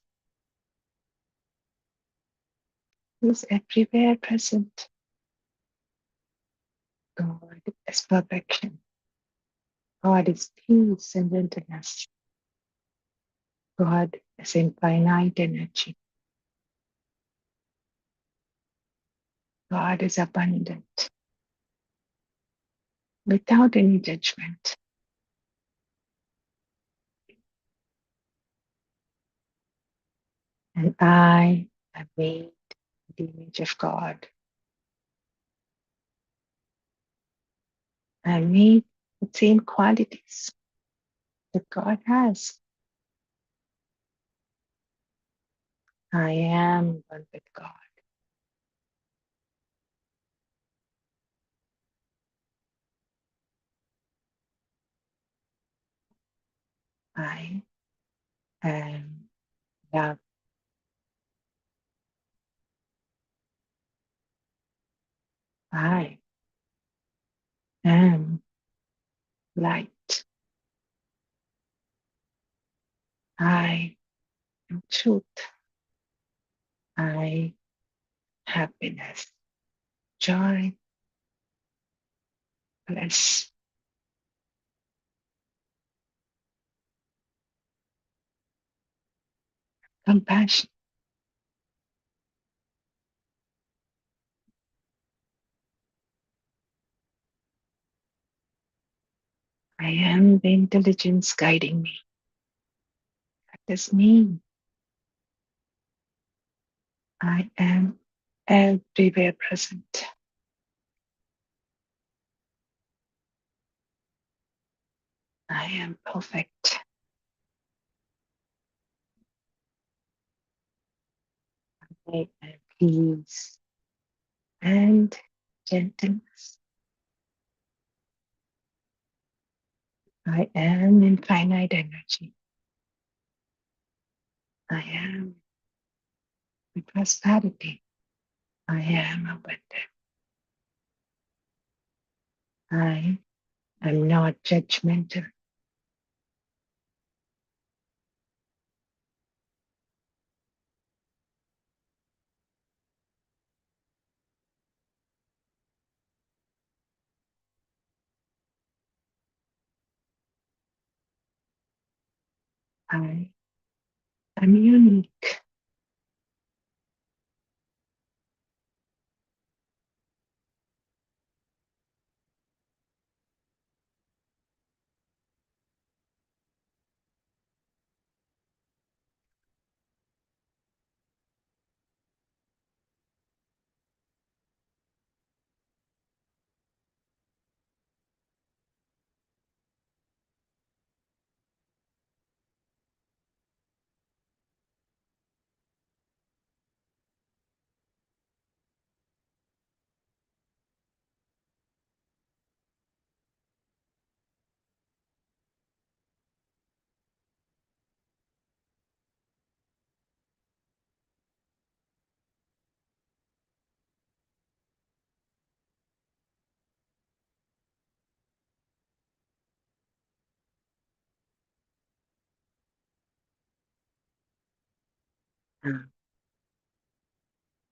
He is everywhere present. God is perfection. God is peace and gentleness. God is infinite energy. God is abundant, without any judgment. And I am made in the image of God. I am made with the same qualities that God has. I am one with God. I am love. I am light. I am truth. I happiness, joy, bliss, compassion. I am the intelligence guiding me. That is me. I am everywhere present. I am perfect. I am peace and gentleness. I am infinite energy. I am with prosperity. I am abundant. I am not judgmental. I am unique.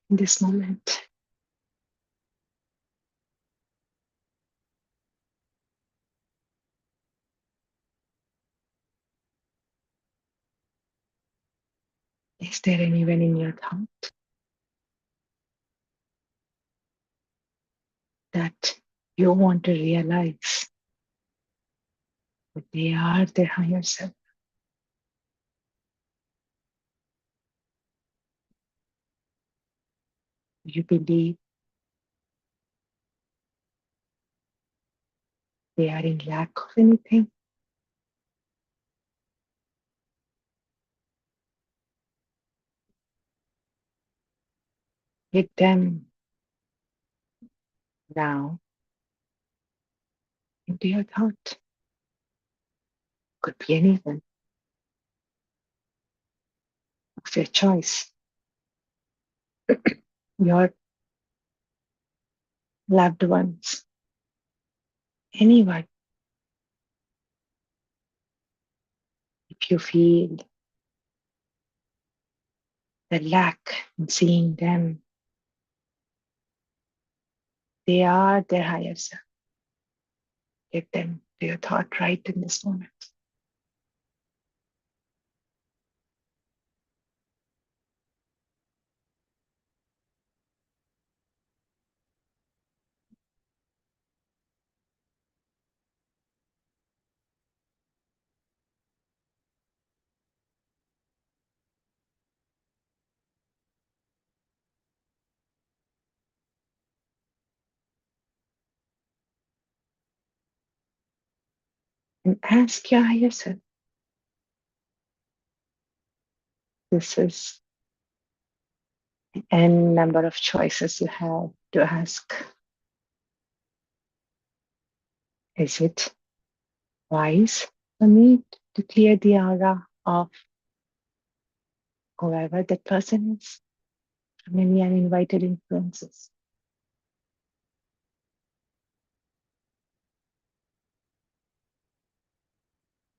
In this moment, is there anyone in your thought that you want to realize that they are their higher self? You believe they are in lack of anything? Get them now into your thought. Could be anyone of your choice. Your loved ones, anyone. If you feel the lack in seeing them, they are their higher self. Get them to your thought right in this moment. And ask your higher self. This is the n number of choices you have to ask. Is it wise for me to clear the aura of whoever that person is from any uninvited influences?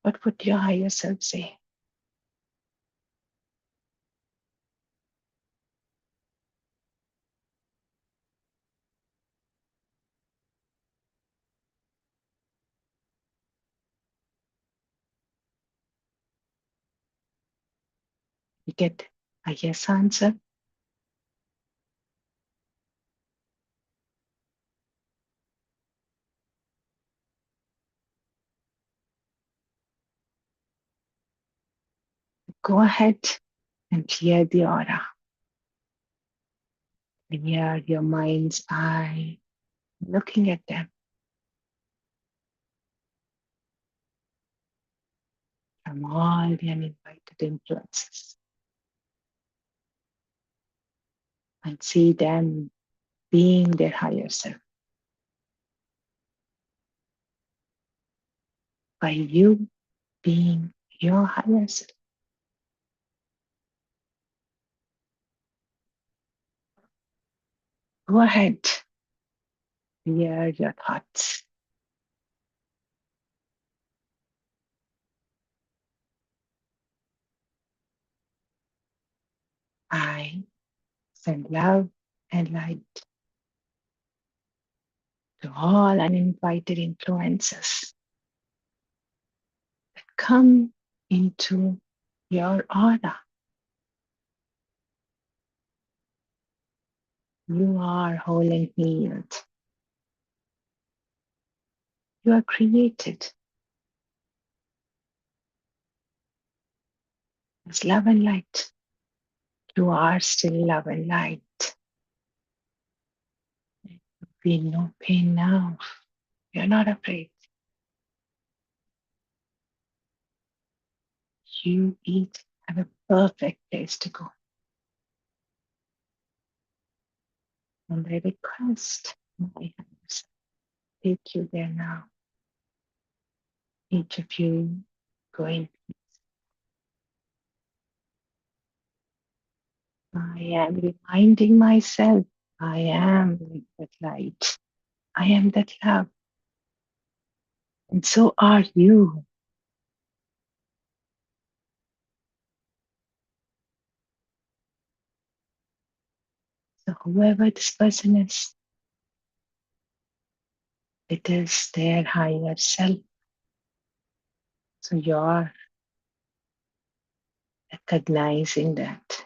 What would your higher self say? You get a yes answer. Go ahead and clear the aura. Clear your mind's eye, looking at them from all the uninvited influences and see them being their higher self. By you being your higher self, go ahead, clear your thoughts. I send love and light to all uninvited influences that come into your aura. You are whole and healed. You are created as love and light. You are still love and light. Feel no pain now. You're not afraid. You each have a perfect place to go. And I request my hands take you there now. Each of you going. I am reminding myself I am that light. I am that love. And so are you. So whoever this person is, it is their higher self. So you're recognizing that.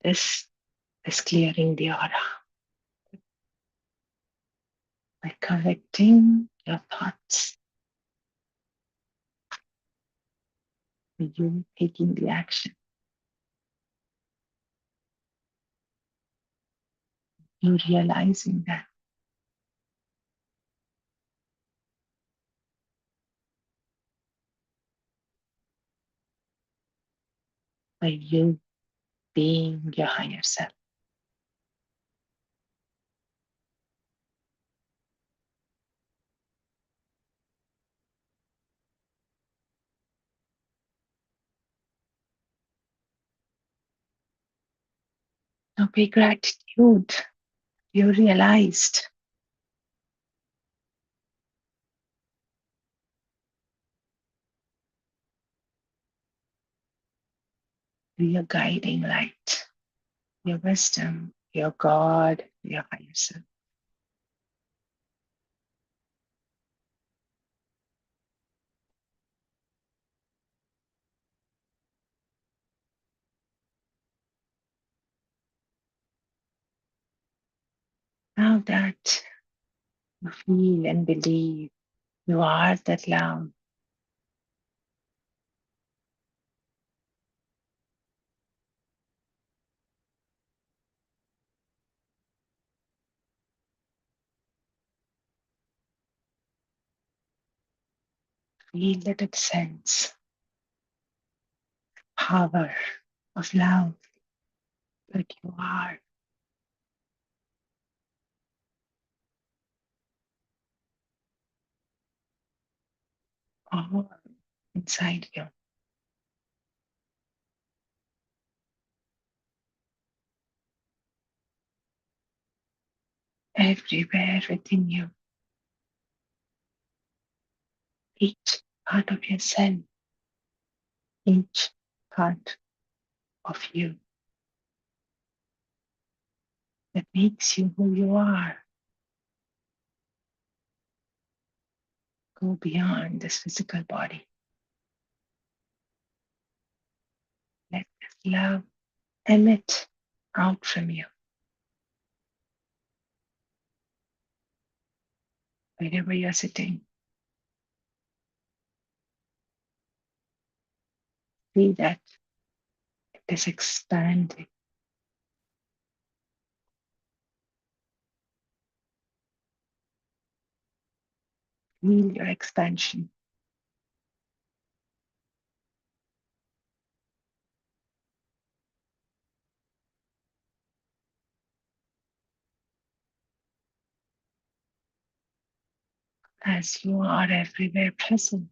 This is clearing the aura by correcting your thoughts, by you taking the action, you realizing that by you being your higher self. Now be gratitude. You realized your guiding light, your wisdom, your God, your higher self. Now that you feel and believe you are that love, feel that it sense power of love that you are all inside you. Everywhere within you, each part of yourself, each part of you that makes you who you are. Go beyond this physical body. Let this love emit out from you, wherever you're sitting. See that it is expanding. Feel your expansion. As you are everywhere present.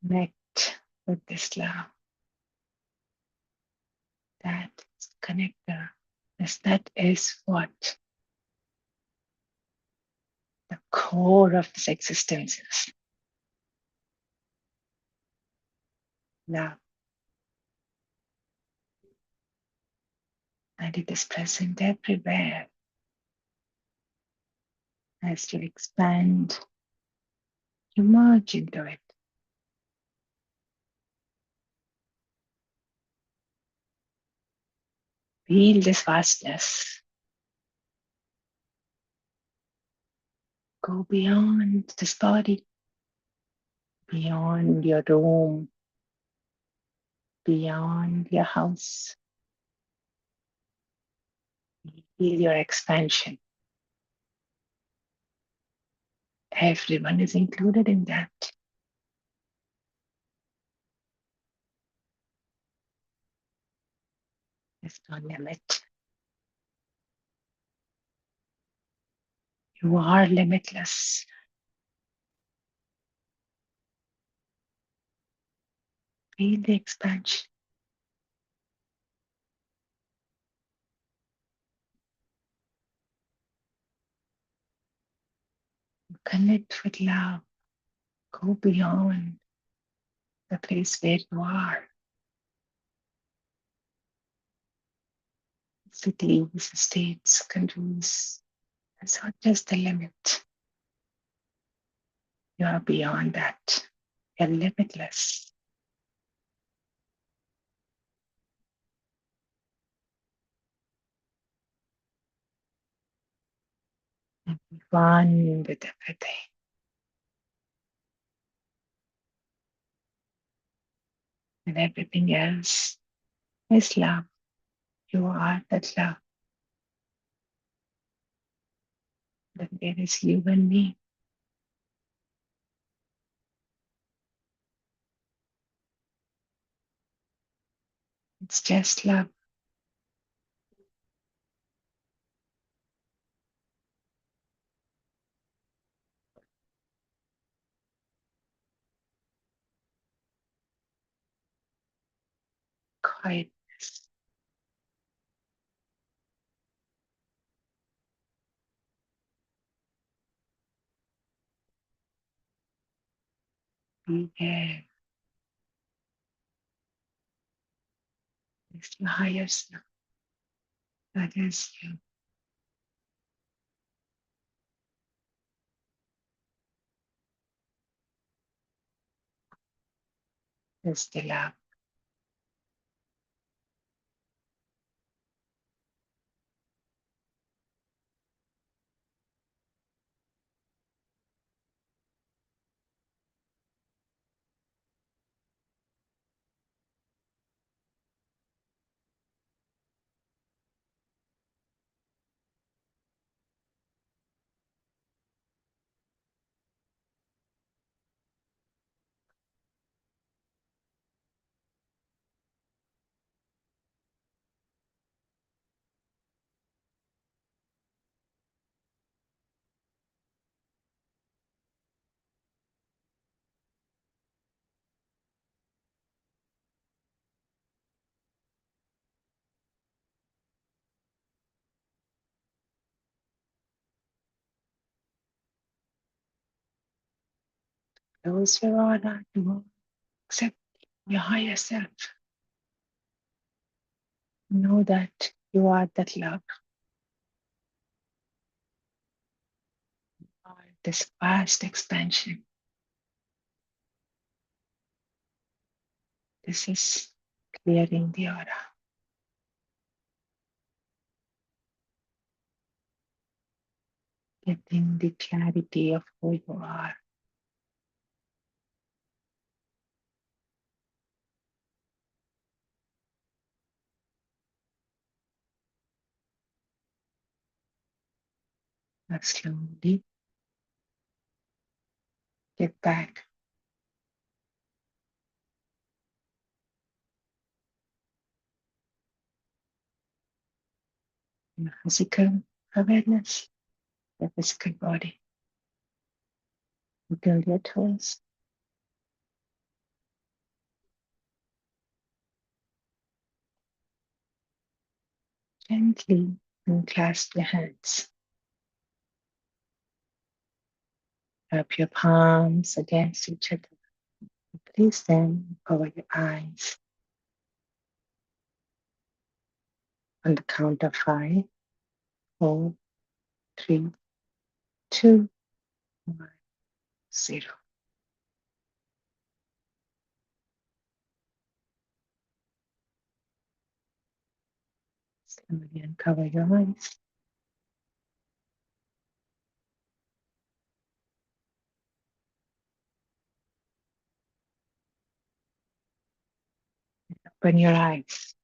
Connect with this love. That is the connector. Yes, that is what the core of this existence is. Love. And it is present everywhere. As you expand, you merge into it. Feel this vastness. Go beyond this body, beyond your room, beyond your house. Feel your expansion. Everyone is included in that. There's no limit. You are limitless. Feel the expansion. Connect with love. Go beyond the place where you are. Cities, states, countries. That's not just the limit. You are beyond that. You're limitless. One with everything. And everything else is love. You are that love. Then there is you and me. It's just love. Quietness. Be there. It's the higher self. That is you. It's the love. Close your aura to accept your higher self. Know that you are that love. You are this vast expansion. This is clearing the aura. getting the clarity of who you are. Now slowly get back in physical awareness, the physical body. Wiggle your toes. Gently unclasp your hands. Rub your palms against each other. Please then cover your eyes. On the count of 5, 4, 3, 2, 1, 0. Slowly uncover your eyes. Open your eyes.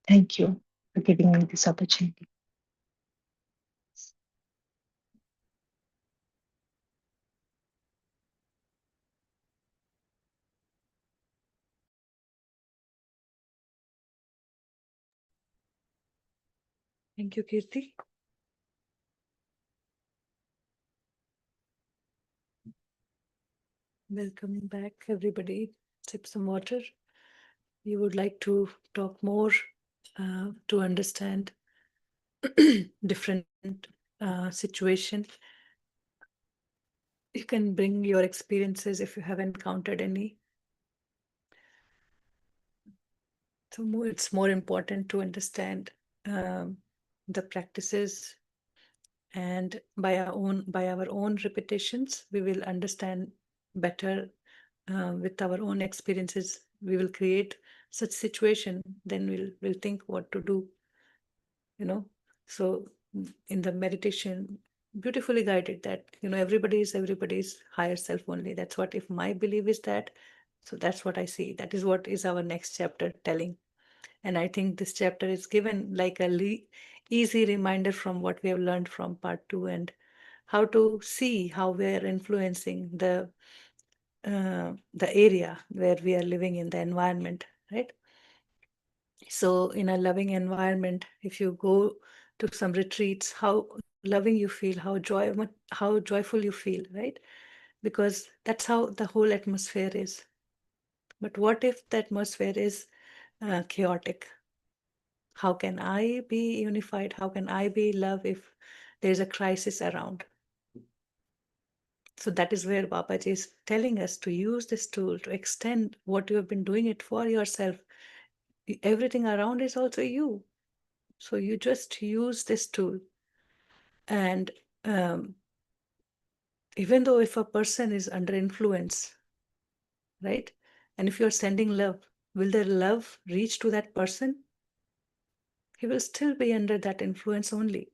Thank you for giving me this opportunity. Thank you, Kirti. Welcome back, everybody. Sip some water. We would like to talk more to understand different situation. You can bring your experiences if you have encountered any. So it's more important to understand the practices, and by our own repetitions, we will understand better. With our own experiences, we will create such situation. Then we'll think what to do. So in the meditation, beautifully guided that everybody is everybody's higher self only. That's what, if my belief is that, so that's what I see. That is what is our next chapter telling. And I think this chapter is given like a easy reminder from what we have learned from part 2, and how to see how we are influencing the area where we are living in, the environment, right? So in a loving environment, if you go to some retreats, how loving you feel, how joyful you feel, right? Because that's how the whole atmosphere is. But what if the atmosphere is chaotic? How can I be unified? How can I be love if there's a crisis around? So that is where Babaji is telling us to use this tool to extend what you have been doing it for yourself. Everything around is also you. So you just use this tool. And even though if a person is under influence, right? And if you're sending love, will the love reach to that person? He will still be under that influence only.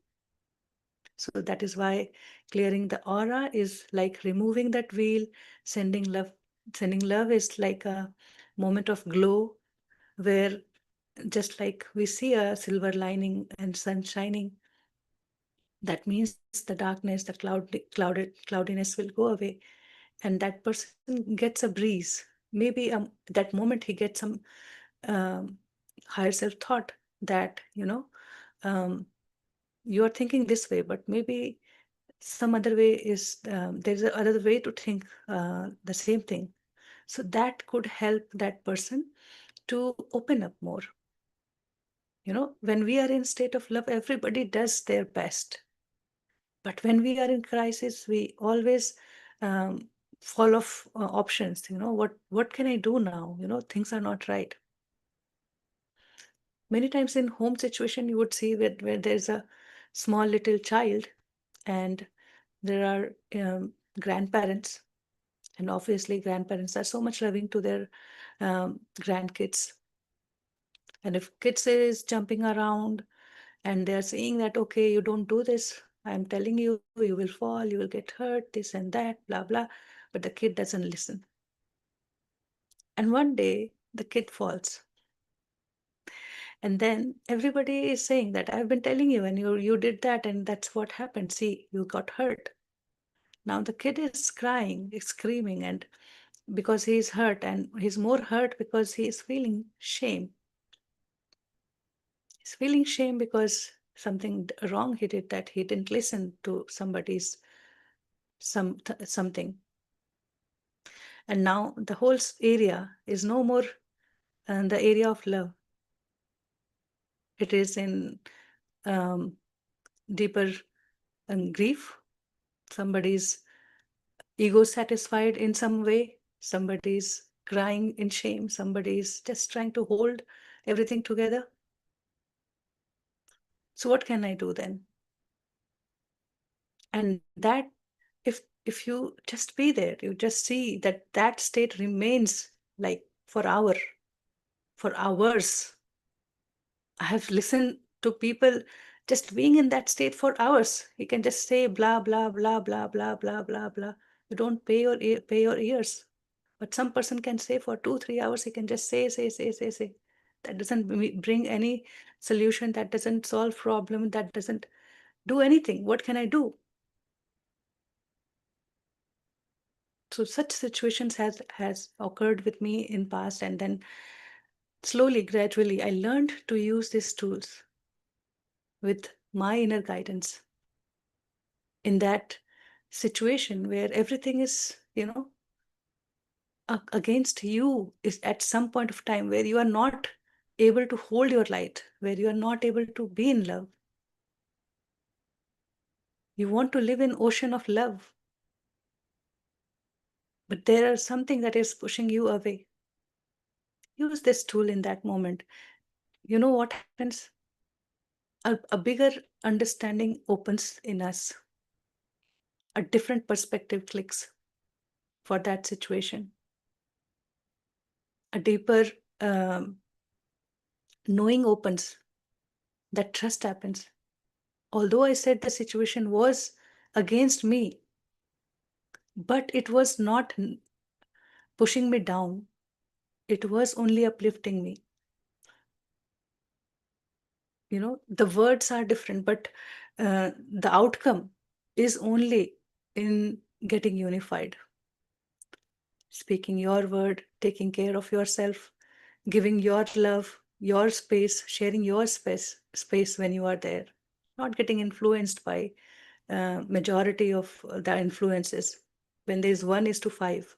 So that is why clearing the aura is like removing that veil. Sending love is like a moment of glow, where just like we see a silver lining and sun shining, that means the darkness, the cloudiness will go away, and that person gets a breeze. Maybe that moment he gets some um, higher self thought that um, you are thinking this way, but maybe some other way is there's another way to think the same thing. So that could help that person to open up more. When we are in state of love, everybody does their best. But when we are in crisis, we always um, fall off options. What can I do now? Things are not right. Many times in home situation, you would see where there's a small little child, and there are grandparents, and obviously grandparents are so much loving to their grandkids. And if kids is jumping around and they're saying that, okay, you don't do this, I'm telling you, you will fall, you will get hurt, this and that, blah, blah. But the kid doesn't listen. And one day the kid falls. And then everybody is saying that I've been telling you and you did that and that's what happened. See, you got hurt. Now the kid is crying, is screaming, and because he is hurt, and he's more hurt because he is feeling shame. He's feeling shame because something wrong he did, that he didn't listen to somebody's something. And now the whole area is no more the area of love. It is in um, deeper grief. Somebody's ego satisfied in some way. Somebody's crying in shame. Somebody's just trying to hold everything together. So what can I do then? And that, if you just be there, you just see that that state remains like for hours. I have listened to people just being in that state for hours. You can just say blah blah blah blah blah blah blah blah. You don't pay your ears. But some person can say for 2-3 hours, he can just say. That doesn't bring any solution. That doesn't solve problem. That doesn't do anything. What can I do? So such situations has occurred with me in past, and then slowly, gradually, I learned to use these tools with my inner guidance in that situation where everything is, against you, is at some point of time where you are not able to hold your light, where you are not able to be in love. You want to live in ocean of love, but there is something that is pushing you away. Use this tool in that moment. You know what happens? A bigger understanding opens in us. A different perspective clicks for that situation. A deeper knowing opens. That trust happens. Although I said the situation was against me, but it was not pushing me down. It was only uplifting me. The words are different, but the outcome is only in getting unified. Speaking your word, taking care of yourself, giving your love, your space, sharing your space when you are there, not getting influenced by majority of the influences. When there's 1:5,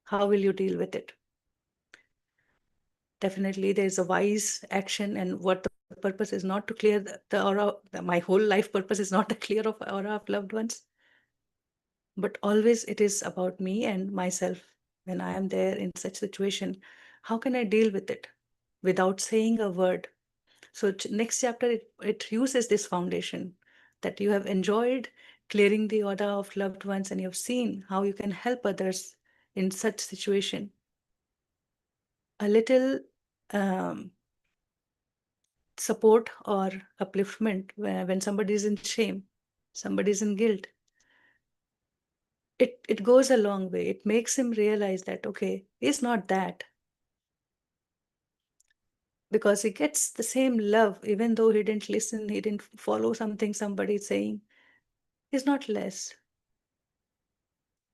how will you deal with it? Definitely there's a wise action, and what the purpose is not to clear the aura. My whole life purpose is not to clear of aura of loved ones, but always it is about me and myself. When I am there in such situation, how can I deal with it without saying a word? So next chapter, it uses this foundation that you have enjoyed clearing the aura of loved ones, and you have seen how you can help others in such situation. A little support or upliftment when somebody is in shame, somebody is in guilt. It goes a long way. It makes him realize that, okay, it's not that. Because he gets the same love, even though he didn't listen, he didn't follow something somebody's saying. He's not less.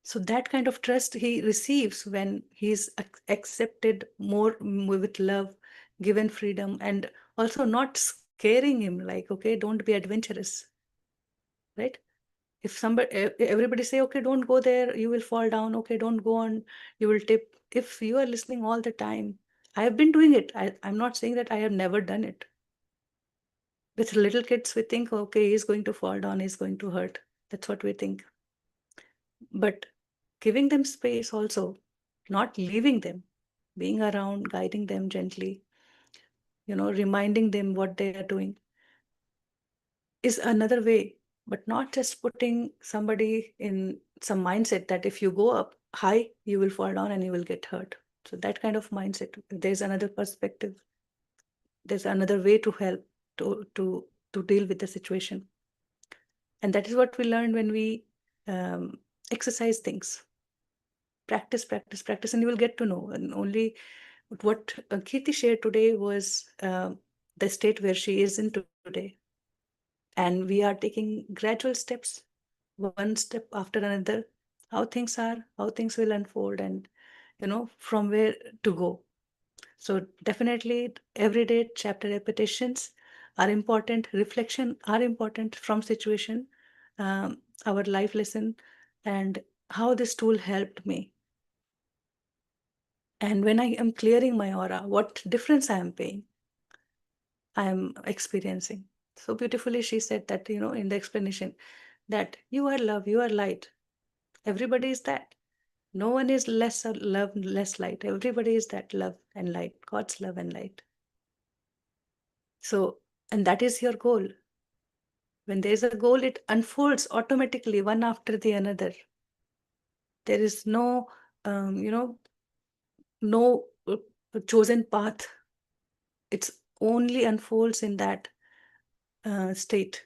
So that kind of trust he receives when he's accepted more with love, given freedom, and also not scaring him like, okay, don't be adventurous, right? If everybody say, okay, don't go there, you will fall down. Okay, don't go on, you will tip. If you are listening all the time, I have been doing it. I'm not saying that I have never done it. With little kids, we think, okay, he's going to fall down, he's going to hurt. That's what we think. But giving them space also, not leaving them, being around, guiding them gently, reminding them what they are doing is another way, but not just putting somebody in some mindset that if you go up high, you will fall down and you will get hurt. So that kind of mindset, there's another perspective. There's another way to help to deal with the situation. And that is what we learned when we exercise things. Practice, practice, practice, and you will get to know. And only what Kirti shared today was the state where she is in today. And we are taking gradual steps, one step after another, how things are, how things will unfold, and from where to go. So definitely everyday chapter repetitions are important, reflection are important from situation, our life lesson, and how this tool helped me. And when I am clearing my aura, what difference I am paying, I am experiencing. So beautifully she said that, in the explanation, that you are love, you are light. Everybody is that. No one is less love, less light. Everybody is that love and light, God's love and light. So, and that is your goal. When there is a goal, it unfolds automatically, one after the another. There is no, no chosen path. It's only unfolds in that state.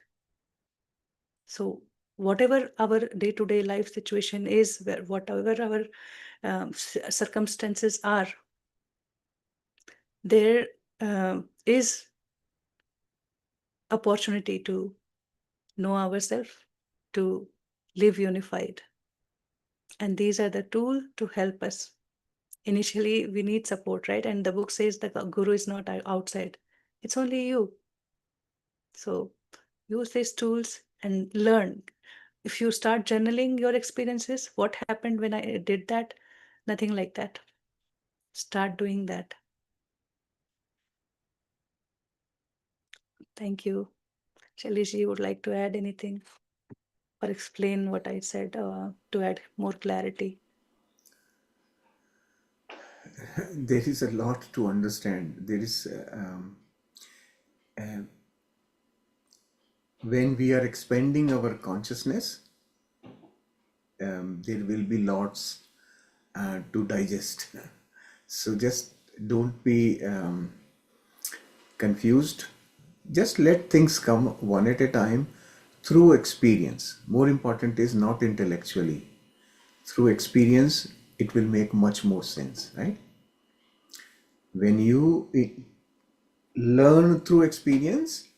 So whatever our day-to-day life situation is, whatever our circumstances are, there is opportunity to know ourselves, to live unified. And these are the tools to help us. Initially, we need support, right? And the book says that the guru is not outside. It's only you. So use these tools and learn. If you start journaling your experiences, what happened when I did that? Nothing like that. Start doing that. Thank you. Shailesh, would like to add anything or explain what I said to add more clarity? There is a lot to understand. There is when we are expanding our consciousness, there will be lots to digest. So just don't be confused. Just let things come one at a time through experience. More important is not intellectually. Through experience, it will make much more sense, right? When you learn through experience,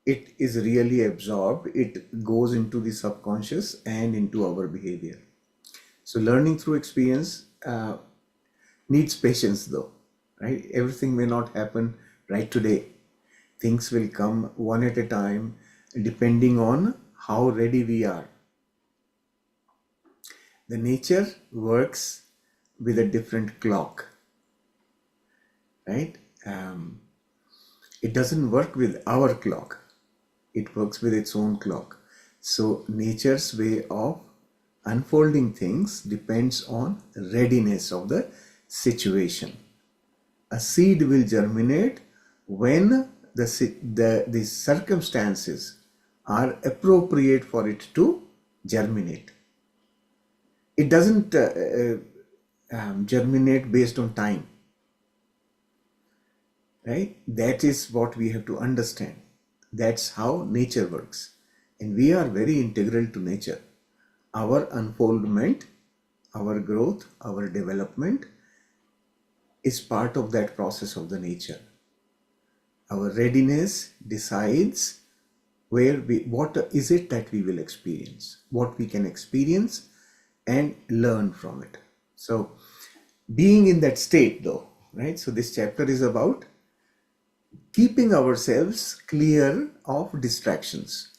it is really absorbed. It goes into the subconscious and into our behavior. So learning through experience needs patience though, right? Everything may not happen right today. Things will come one at a time depending on how ready we are. The nature works with a different clock, right? It doesn't work with our clock. It works with its own clock. So nature's way of unfolding things depends on readiness of the situation. A seed will germinate when the circumstances are appropriate for it to germinate. It doesn't germinate based on time, right? That is what we have to understand. That's how nature works. And we are very integral to nature. Our unfoldment, our growth, our development is part of that process of the nature. Our readiness decides what is it that we will experience, what we can experience and learn from it. So being in that state though, right? So this chapter is about keeping ourselves clear of distractions.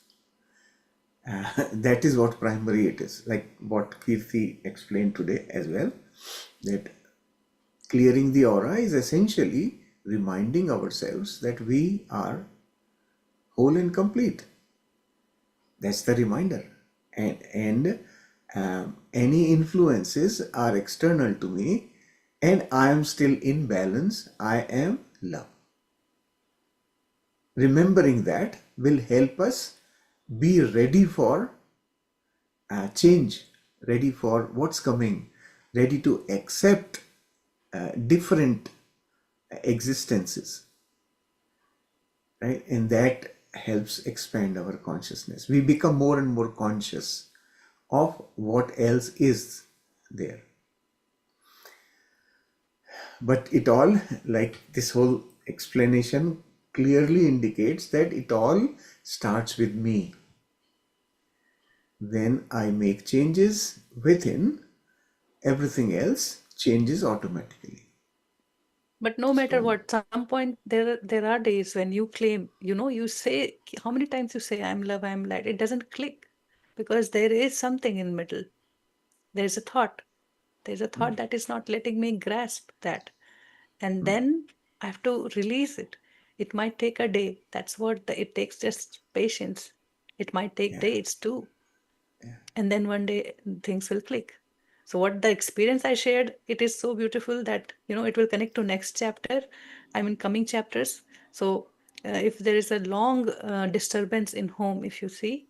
That is what primary it is, like what Kirti explained today as well, that clearing the aura is essentially reminding ourselves that we are whole and complete. That's the reminder. And any influences are external to me and I am still in balance. I am love. Remembering that will help us be ready for change, ready for what's coming, ready to accept different existences. right? And that helps expand our consciousness. We become more and more conscious of what else is there. But it all, like this whole explanation clearly indicates that it all starts with me. When I make changes within, everything else changes automatically. But no matter So, what, some point there are days when you claim, you say, how many times you say I'm love, I'm light, it doesn't click, because there is something in middle. There's a thought. There's a thought that is not letting me grasp that. And then I have to release it. It might take a day. That's what it takes, just patience. It might take yeah, days too. yeah. And then one day things will click. So what the experience I shared, it is so beautiful that it will connect to next chapter, I mean coming chapters. So if there is a long disturbance in home, if you see,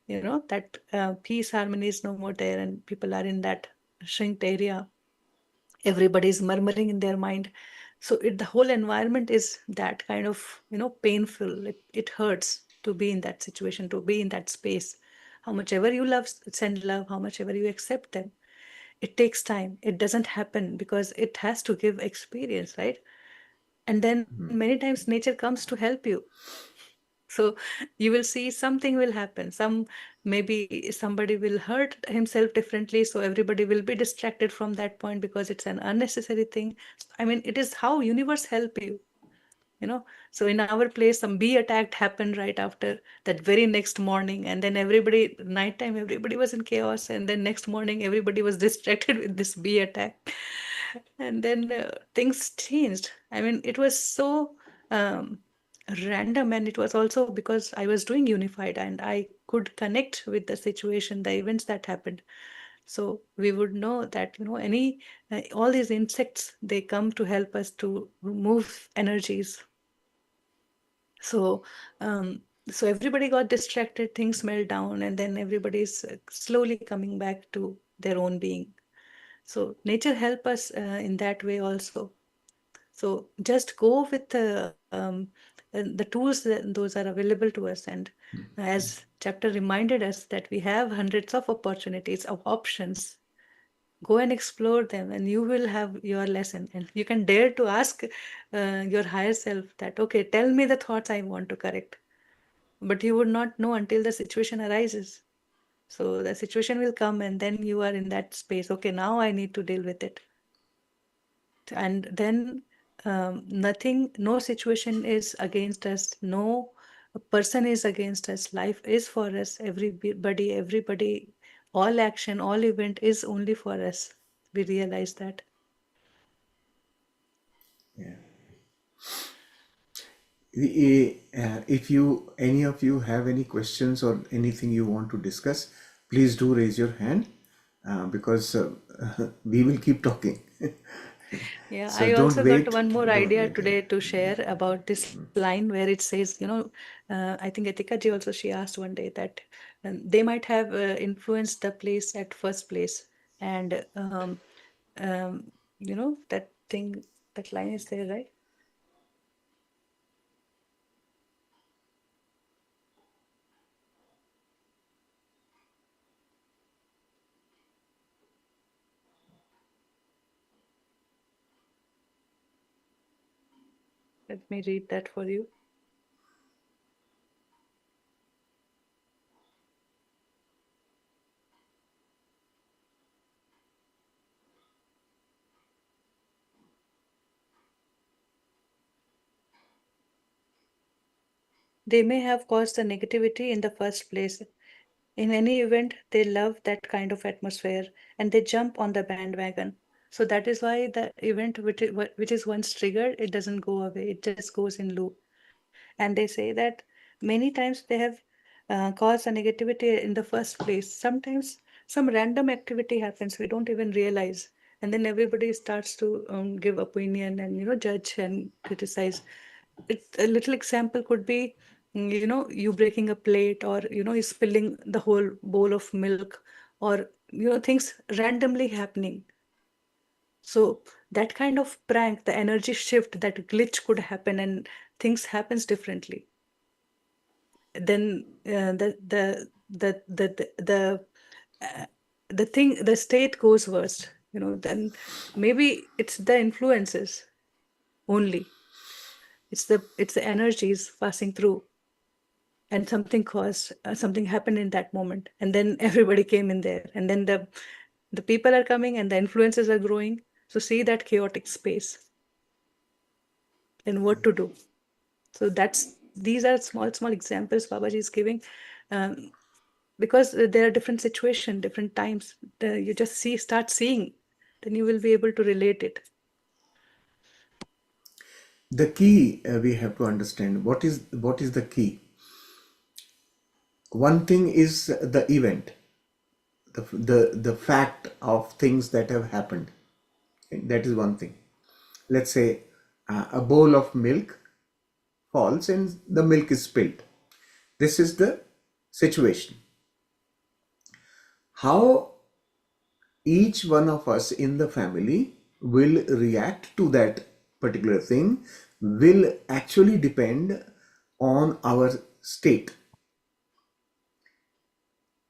that peace, harmony is no more there, and people are in that shrinked area, everybody's murmuring in their mind. So the whole environment is that kind of painful. It hurts to be in that situation, to be in that space. How much ever you love, send love, how much ever you accept them, it takes time. It doesn't happen because it has to give experience, right? And then many times nature comes to help you. So you will see something will happen. Maybe somebody will hurt himself differently. So everybody will be distracted from that point because it's an unnecessary thing. I mean, it is how universe help you. So in our place, some bee attack happened right after that very next morning, and then nighttime everybody was in chaos, and then next morning everybody was distracted with this bee attack. And then things changed. I mean, it was so um, random, and it was also because I was doing unified and I could connect with the situation, the events that happened. So we would know that any all these insects, they come to help us to move energies. So so everybody got distracted, things smelled down, and then everybody's slowly coming back to their own being. So nature help us in that way also. So just go with the tools that those are available to us. And as chapter reminded us that we have hundreds of opportunities, of options. Go and explore them, and you will have your lesson. And you can dare to ask your higher self that, okay, tell me the thoughts I want to correct. But you would not know until the situation arises. So the situation will come, and then you are in that space. Okay, now I need to deal with it. And then nothing, no situation is against us. No person is against us. Life is for us. Everybody, all action, all event is only for us. We realize that. Yeah. If any of you have any questions or anything you want to discuss, please do raise your hand, because we will keep talking. Yeah, So I don't also got wait. one more Don't idea wait. Yeah. today to share about this line where it says, I think Etika ji also, she asked one day that they might have influenced the place at first place. And, that thing, that line is there, right? Let me read that for you. They may have caused the negativity in the first place. In any event, they love that kind of atmosphere and they jump on the bandwagon. So that is why the event which is once triggered, it doesn't go away. It just goes in loop. And they say that many times they have caused a negativity in the first place. Sometimes some random activity happens, we don't even realize. And then everybody starts to give opinion and, judge and criticize. A little example could be, you breaking a plate, or, you spilling the whole bowl of milk, or, things randomly happening. So that kind of prank, the energy shift, that glitch could happen and things happens differently. Then uh, the state goes worse. Then maybe it's the influences only. It's the energies passing through, and something happened in that moment, and then everybody came in there, and then the people are coming and the influences are growing. So see that chaotic space and what to do. So these are small examples Babaji is giving, um, because there are different situations, different times. You just start seeing, then you will be able to relate it. The key, we have to understand what is the key. One thing is the event, the fact of things that have happened. That is one thing. Let's say a bowl of milk falls and the milk is spilled. This is the situation. How each one of us in the family will react to that particular thing will actually depend on our state.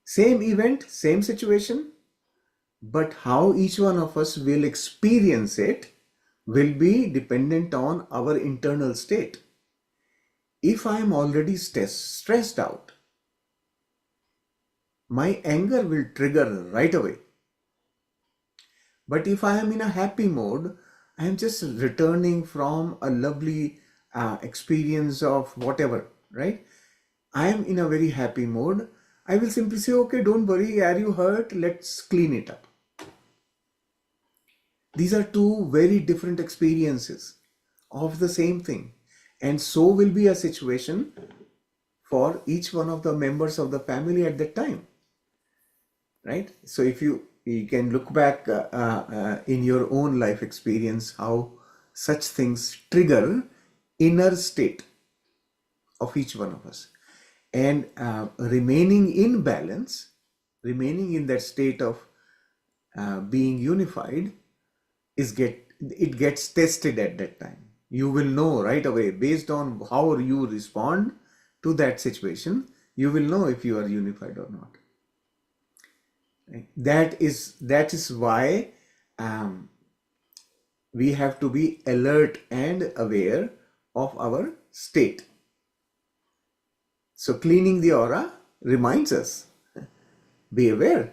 Same event, same situation, but how each one of us will experience it will be dependent on our internal state. If I am already stressed out, my anger will trigger right away. But if I am in a happy mode, I am just returning from a lovely experience of whatever, right? I am in a very happy mode. I will simply say, okay, don't worry, are you hurt? Let's clean it up. These are two very different experiences of the same thing. And so will be a situation for each one of the members of the family at that time, right? So if you can look back in your own life experience, how such things trigger inner state of each one of us. And remaining in balance, remaining in that state of being unified, it gets tested at that time. You will know right away, based on how you respond to that situation, you will know if you are unified or not. Right? That is why we have to be alert and aware of our state. So cleaning the aura reminds us, be aware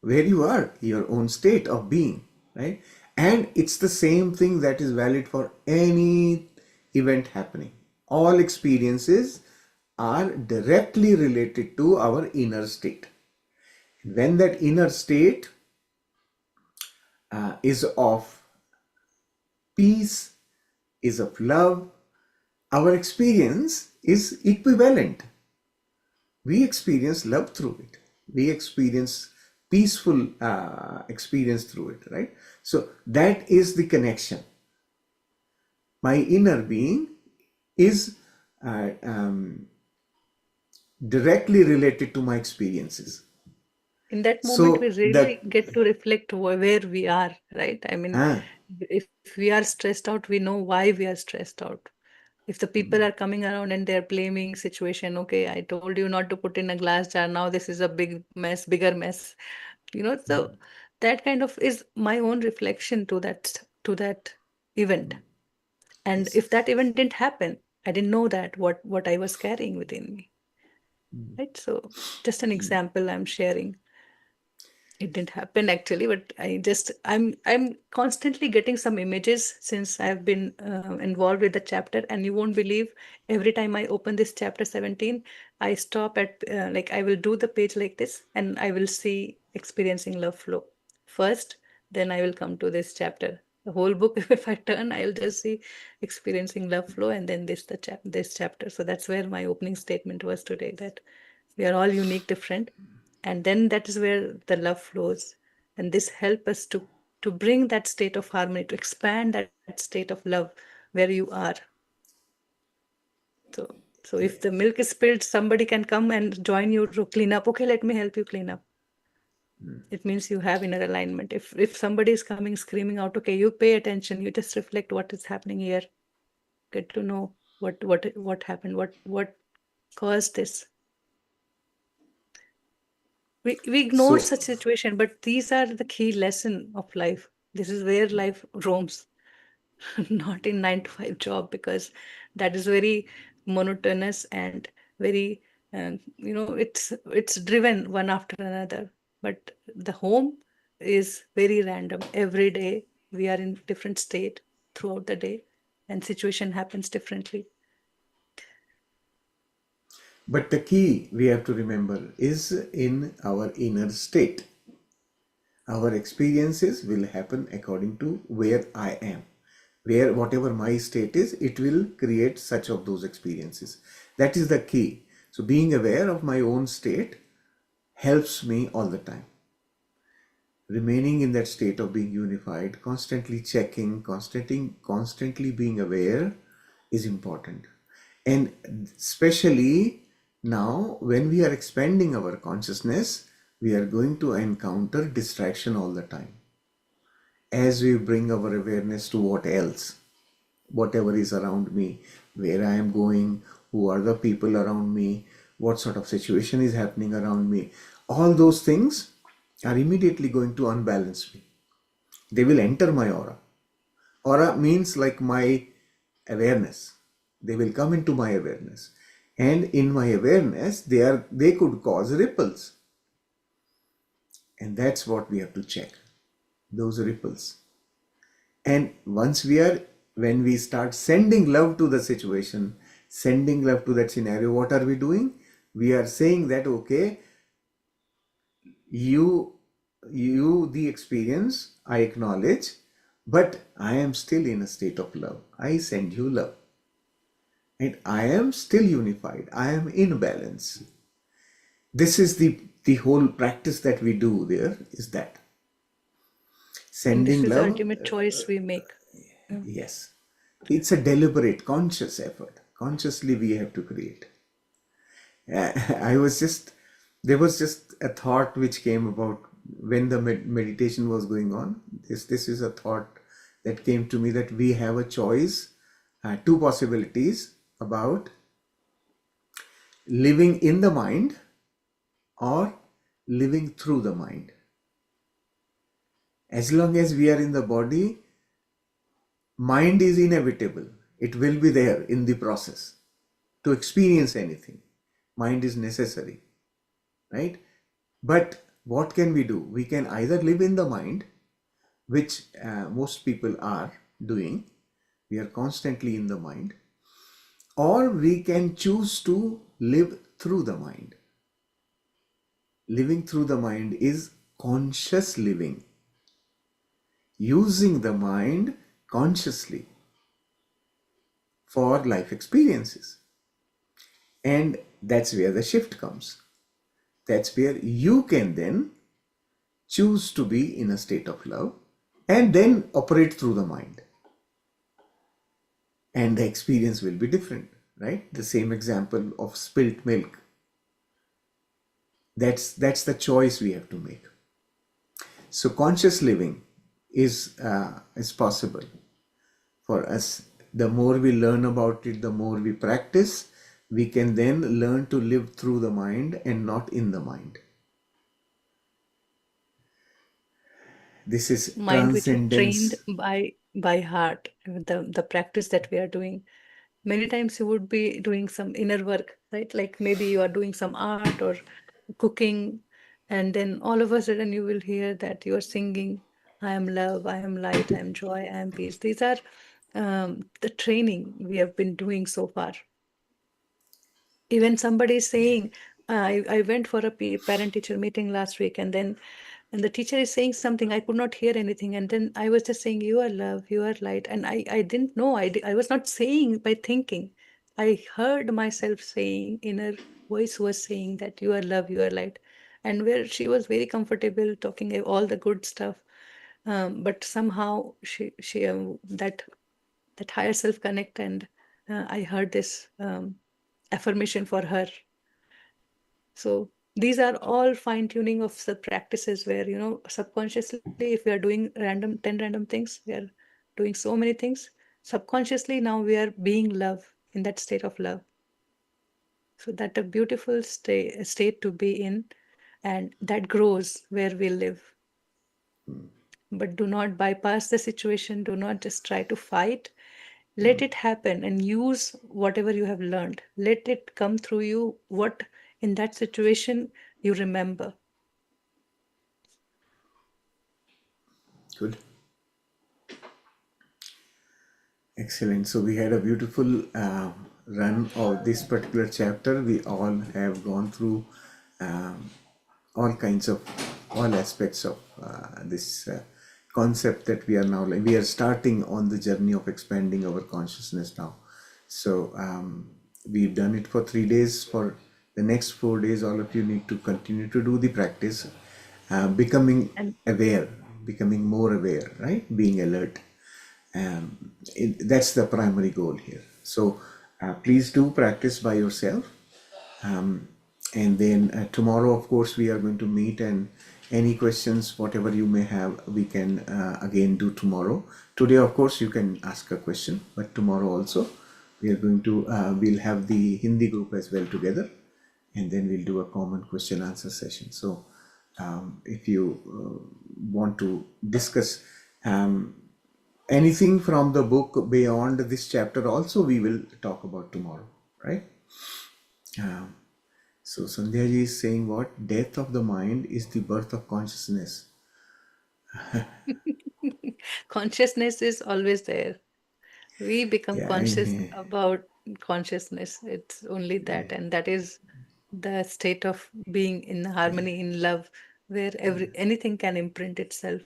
where you are, your own state of being, right? And it's the same thing that is valid for any event happening. All experiences are directly related to our inner state. When that inner state is of peace, is of love, our experience is equivalent. We experience love through it. We experience peaceful experience through it, right? So that is the connection. My inner being is directly related to my experiences. In that moment, we So really get to reflect where we are, right? I mean, ah, if we are stressed out, we know why we are stressed out. If the people are coming around and they're blaming situation, okay, I told you not to put in a glass jar, now this is a bigger mess. So that kind of is my own reflection to that event. And yes. if that event didn't happen, I didn't know that what I was carrying within me, right? So just an example I'm sharing. It didn't happen actually, but I'm constantly getting some images since I've been involved with the chapter, and you won't believe, every time I open this chapter 17, I stop at like I will do the page like this, and I will see experiencing love flow first, then I will come to this chapter. The whole book, if I turn, I'll just see experiencing love flow, and then this chapter. So that's where my opening statement was today, that we are all unique, different, and then that is where the love flows. And this help us to bring that state of harmony, to expand that state of love where you are. So if the milk is spilled, somebody can come and join you to clean up. Okay, let me help you clean up. It means you have inner alignment. If somebody is coming screaming out, okay, you pay attention, you just reflect what is happening here, get to know what happened, what caused this. We ignore So, such situation, but these are the key lesson of life. This is where life roams. Not in 9 to 5 job, because that is very monotonous and very it's driven one after another. But the home is very random. Every day we are in different state throughout the day, and situation happens differently. but the key we have to remember is in our inner state. Our experiences will happen according to where I am. Where whatever my state is, it will create such of those experiences. That is the key. So being aware of my own state helps me all the time. Remaining in that state of being unified, constantly checking, constantly being aware is important. And especially now, when we are expanding our consciousness, we are going to encounter distraction all the time. As we bring our awareness to what else, whatever is around me, where I am going, who are the people around me, what sort of situation is happening around me, all those things are immediately going to unbalance me. They will enter my aura. Aura means like my awareness. They will come into my awareness. And in my awareness, they could cause ripples. And that's what we have to check. Those ripples. And when we start sending love to the situation, sending love to that scenario, what are we doing? We are saying that, okay, the experience, I acknowledge, but I am still in a state of love. I send you love. And I am still unified. I am in balance. This is the whole practice that we do there, is that. And this Sending is the love, ultimate choice we make. yes. It's a deliberate, conscious effort. Consciously we have to create. I was just, there was just a thought which came about when the meditation was going on. This is a thought that came to me, that we have a choice, two possibilities about living in the mind or living through the mind. As long as we are in the body, mind is inevitable. It will be there in the process. To experience anything, mind is necessary, right? But what can we do? We can either live in the mind, which most people are doing. We are constantly in the mind. Or we can choose to live through the mind. Living through the mind is conscious living. Using the mind consciously for life experiences. And that's where the shift comes. That's where you can then choose to be in a state of love and then operate through the mind. And the experience will be different, right? The same example of spilt milk. That's the choice we have to make. So conscious living is possible for us. The more we learn about it, the more we practice, we can then learn to live through the mind and not in the mind. This is Mind which is trained transcendence. by heart, the practice that we are doing. Many times you would be doing some inner work, right? Like maybe you are doing some art or cooking, and then all of a sudden you will hear that you are singing, I am love, I am light, I am joy, I am peace. These are the training we have been doing so far. Even somebody is saying, I went for a parent teacher meeting last week, and the teacher is saying something, I could not hear anything, and then I was just saying, you are love, you are light, and I didn't know, I was not saying by thinking. I heard myself saying, inner voice was saying that you are love, you are light, and where she was very comfortable talking all the good stuff, but somehow she that higher self connect, and I heard this affirmation for her. So These are all fine tuning of the practices where, subconsciously, if we are doing 10 random things, we are doing so many things. Subconsciously, now we are being love, in that state of love. So that a beautiful state to be in, and that grows where we live. But do not bypass the situation. Do not just try to fight. Let it happen and use whatever you have learned. Let it come through you, what in that situation you remember. Good. Excellent. So we had a beautiful run of this particular chapter. We all have gone through um, all aspects of this concept that we are now, we are starting on the journey of expanding our consciousness now. So we've done it for 3 days. For the next 4 days, all of you need to continue to do the practice, becoming And aware, becoming more aware, right? Being alert. That's the primary goal here. So please do practice by yourself. And then tomorrow, of course, we are going to meet, and any questions, whatever you may have, we can again do tomorrow. Today, of course, you can ask a question, but tomorrow also we are going to, we'll have the Hindi group as well together, and then we'll do a common question answer session. So if you want to discuss anything from the book beyond this chapter also, we will talk about tomorrow, right? So Sandhya ji is saying what? Death of the mind is the birth of consciousness. consciousness is always there. We become Yeah, conscious about consciousness. It's only that, and that is the state of being in harmony, in love, where anything can imprint itself,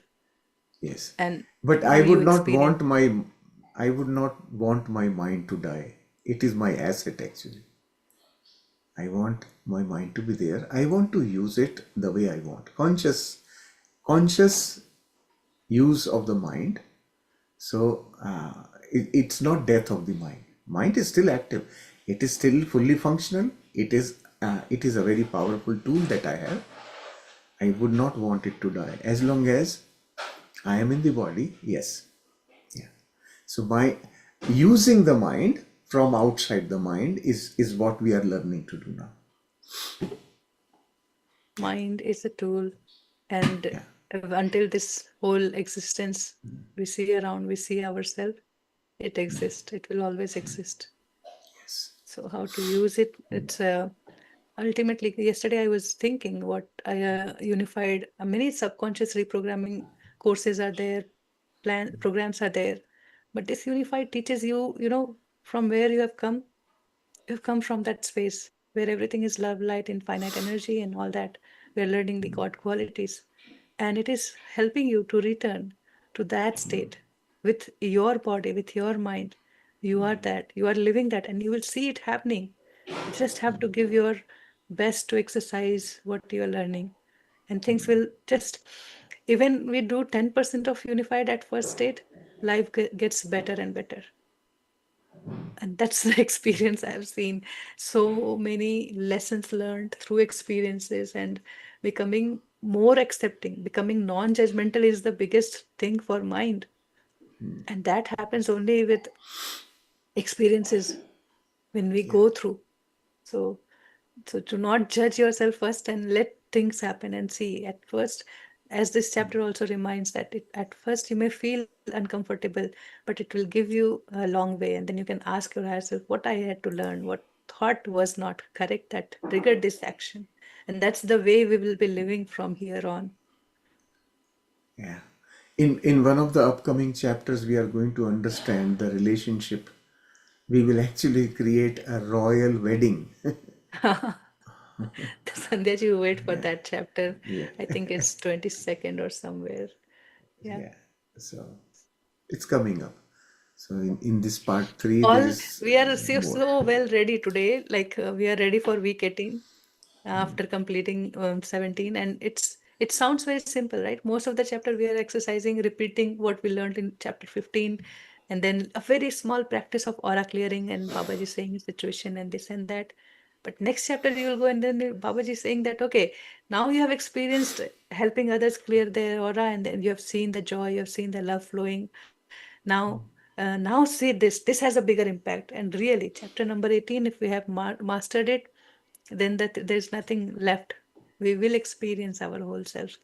yes. and But how you experience. I would not want my mind to die. It is my asset actually. I want my mind to be there. I want to use it the way I want. Conscious use of the mind. So it's not death of the mind. Mind is still active. It is still fully functional. It is a very powerful tool that I have. I would not want it to die as long as I am in the body. Yes. Yeah. So by using the mind from outside the mind is what we are learning to do now. Mind is a tool, and Yeah. until this whole existence we see around, we see ourselves, it exists. It will always exist. Yes. So how to use it? It's ultimately. Yesterday I was thinking what I unified. Many subconscious reprogramming courses are there, programs are there, but this unified teaches you, from where you have come. You've come from that space where everything is love, light, infinite energy, and all that. We are learning the God qualities. And it is helping you to return to that state with your body, with your mind. You are that. You are living that, and you will see it happening. You just have to give your best to exercise what you are learning. And things will just, even we do 10% of unified at first state, life gets better and better. And that's the experience I've seen. So many lessons learned through experiences, and becoming more accepting, becoming non-judgmental is the biggest thing for mind. And that happens only with experiences when we Yeah. go through. So to not judge yourself first and let things happen and see. At first, as this chapter also reminds, that at first you may feel uncomfortable, but it will give you a long way, and then you can ask your higher self, what I had to learn, what thought was not correct that triggered this action. And that's the way we will be living from here on. Yeah. In one of the upcoming chapters, we are going to understand the relationship. We will actually create a royal wedding. Sandhya ji, wait for Yeah. that chapter. Yeah. I think it's 22nd or somewhere. Yeah. Yeah. So it's coming up. So in this part three, there All is we are so, more. so well ready today. Like we are ready for week 18 after completing 17, and it sounds very simple, right? Most of the chapter we are exercising, repeating what we learned in chapter 15, and then a very small practice of aura clearing and Babaji saying situation and this and that. But next chapter you will go, and then Babaji is saying that, okay, now you have experienced helping others clear their aura, and then you have seen the joy, you have seen the love flowing. Now see this. This has a bigger impact. And really, chapter number 18, if we have mastered it, then there's nothing left. We will experience our whole self.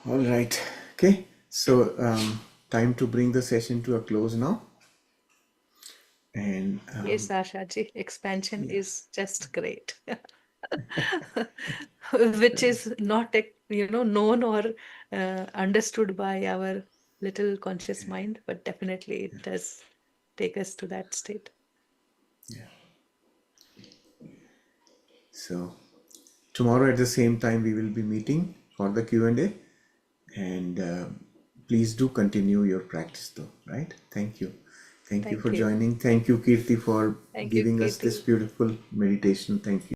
All right. Okay. So, time to bring the session to a close now. And Yes, Ashaji, expansion yeah. is just great. Which is not, known or understood by our little conscious mind, but definitely it does take us to that state. Yeah. So, tomorrow at the same time we will be meeting for the Q&A, and please do continue your practice though, right? Thank you. Thank you Thank for you. joining. Thank you, Kirti, for Thank you, giving us this Kirti. beautiful meditation. Thank you.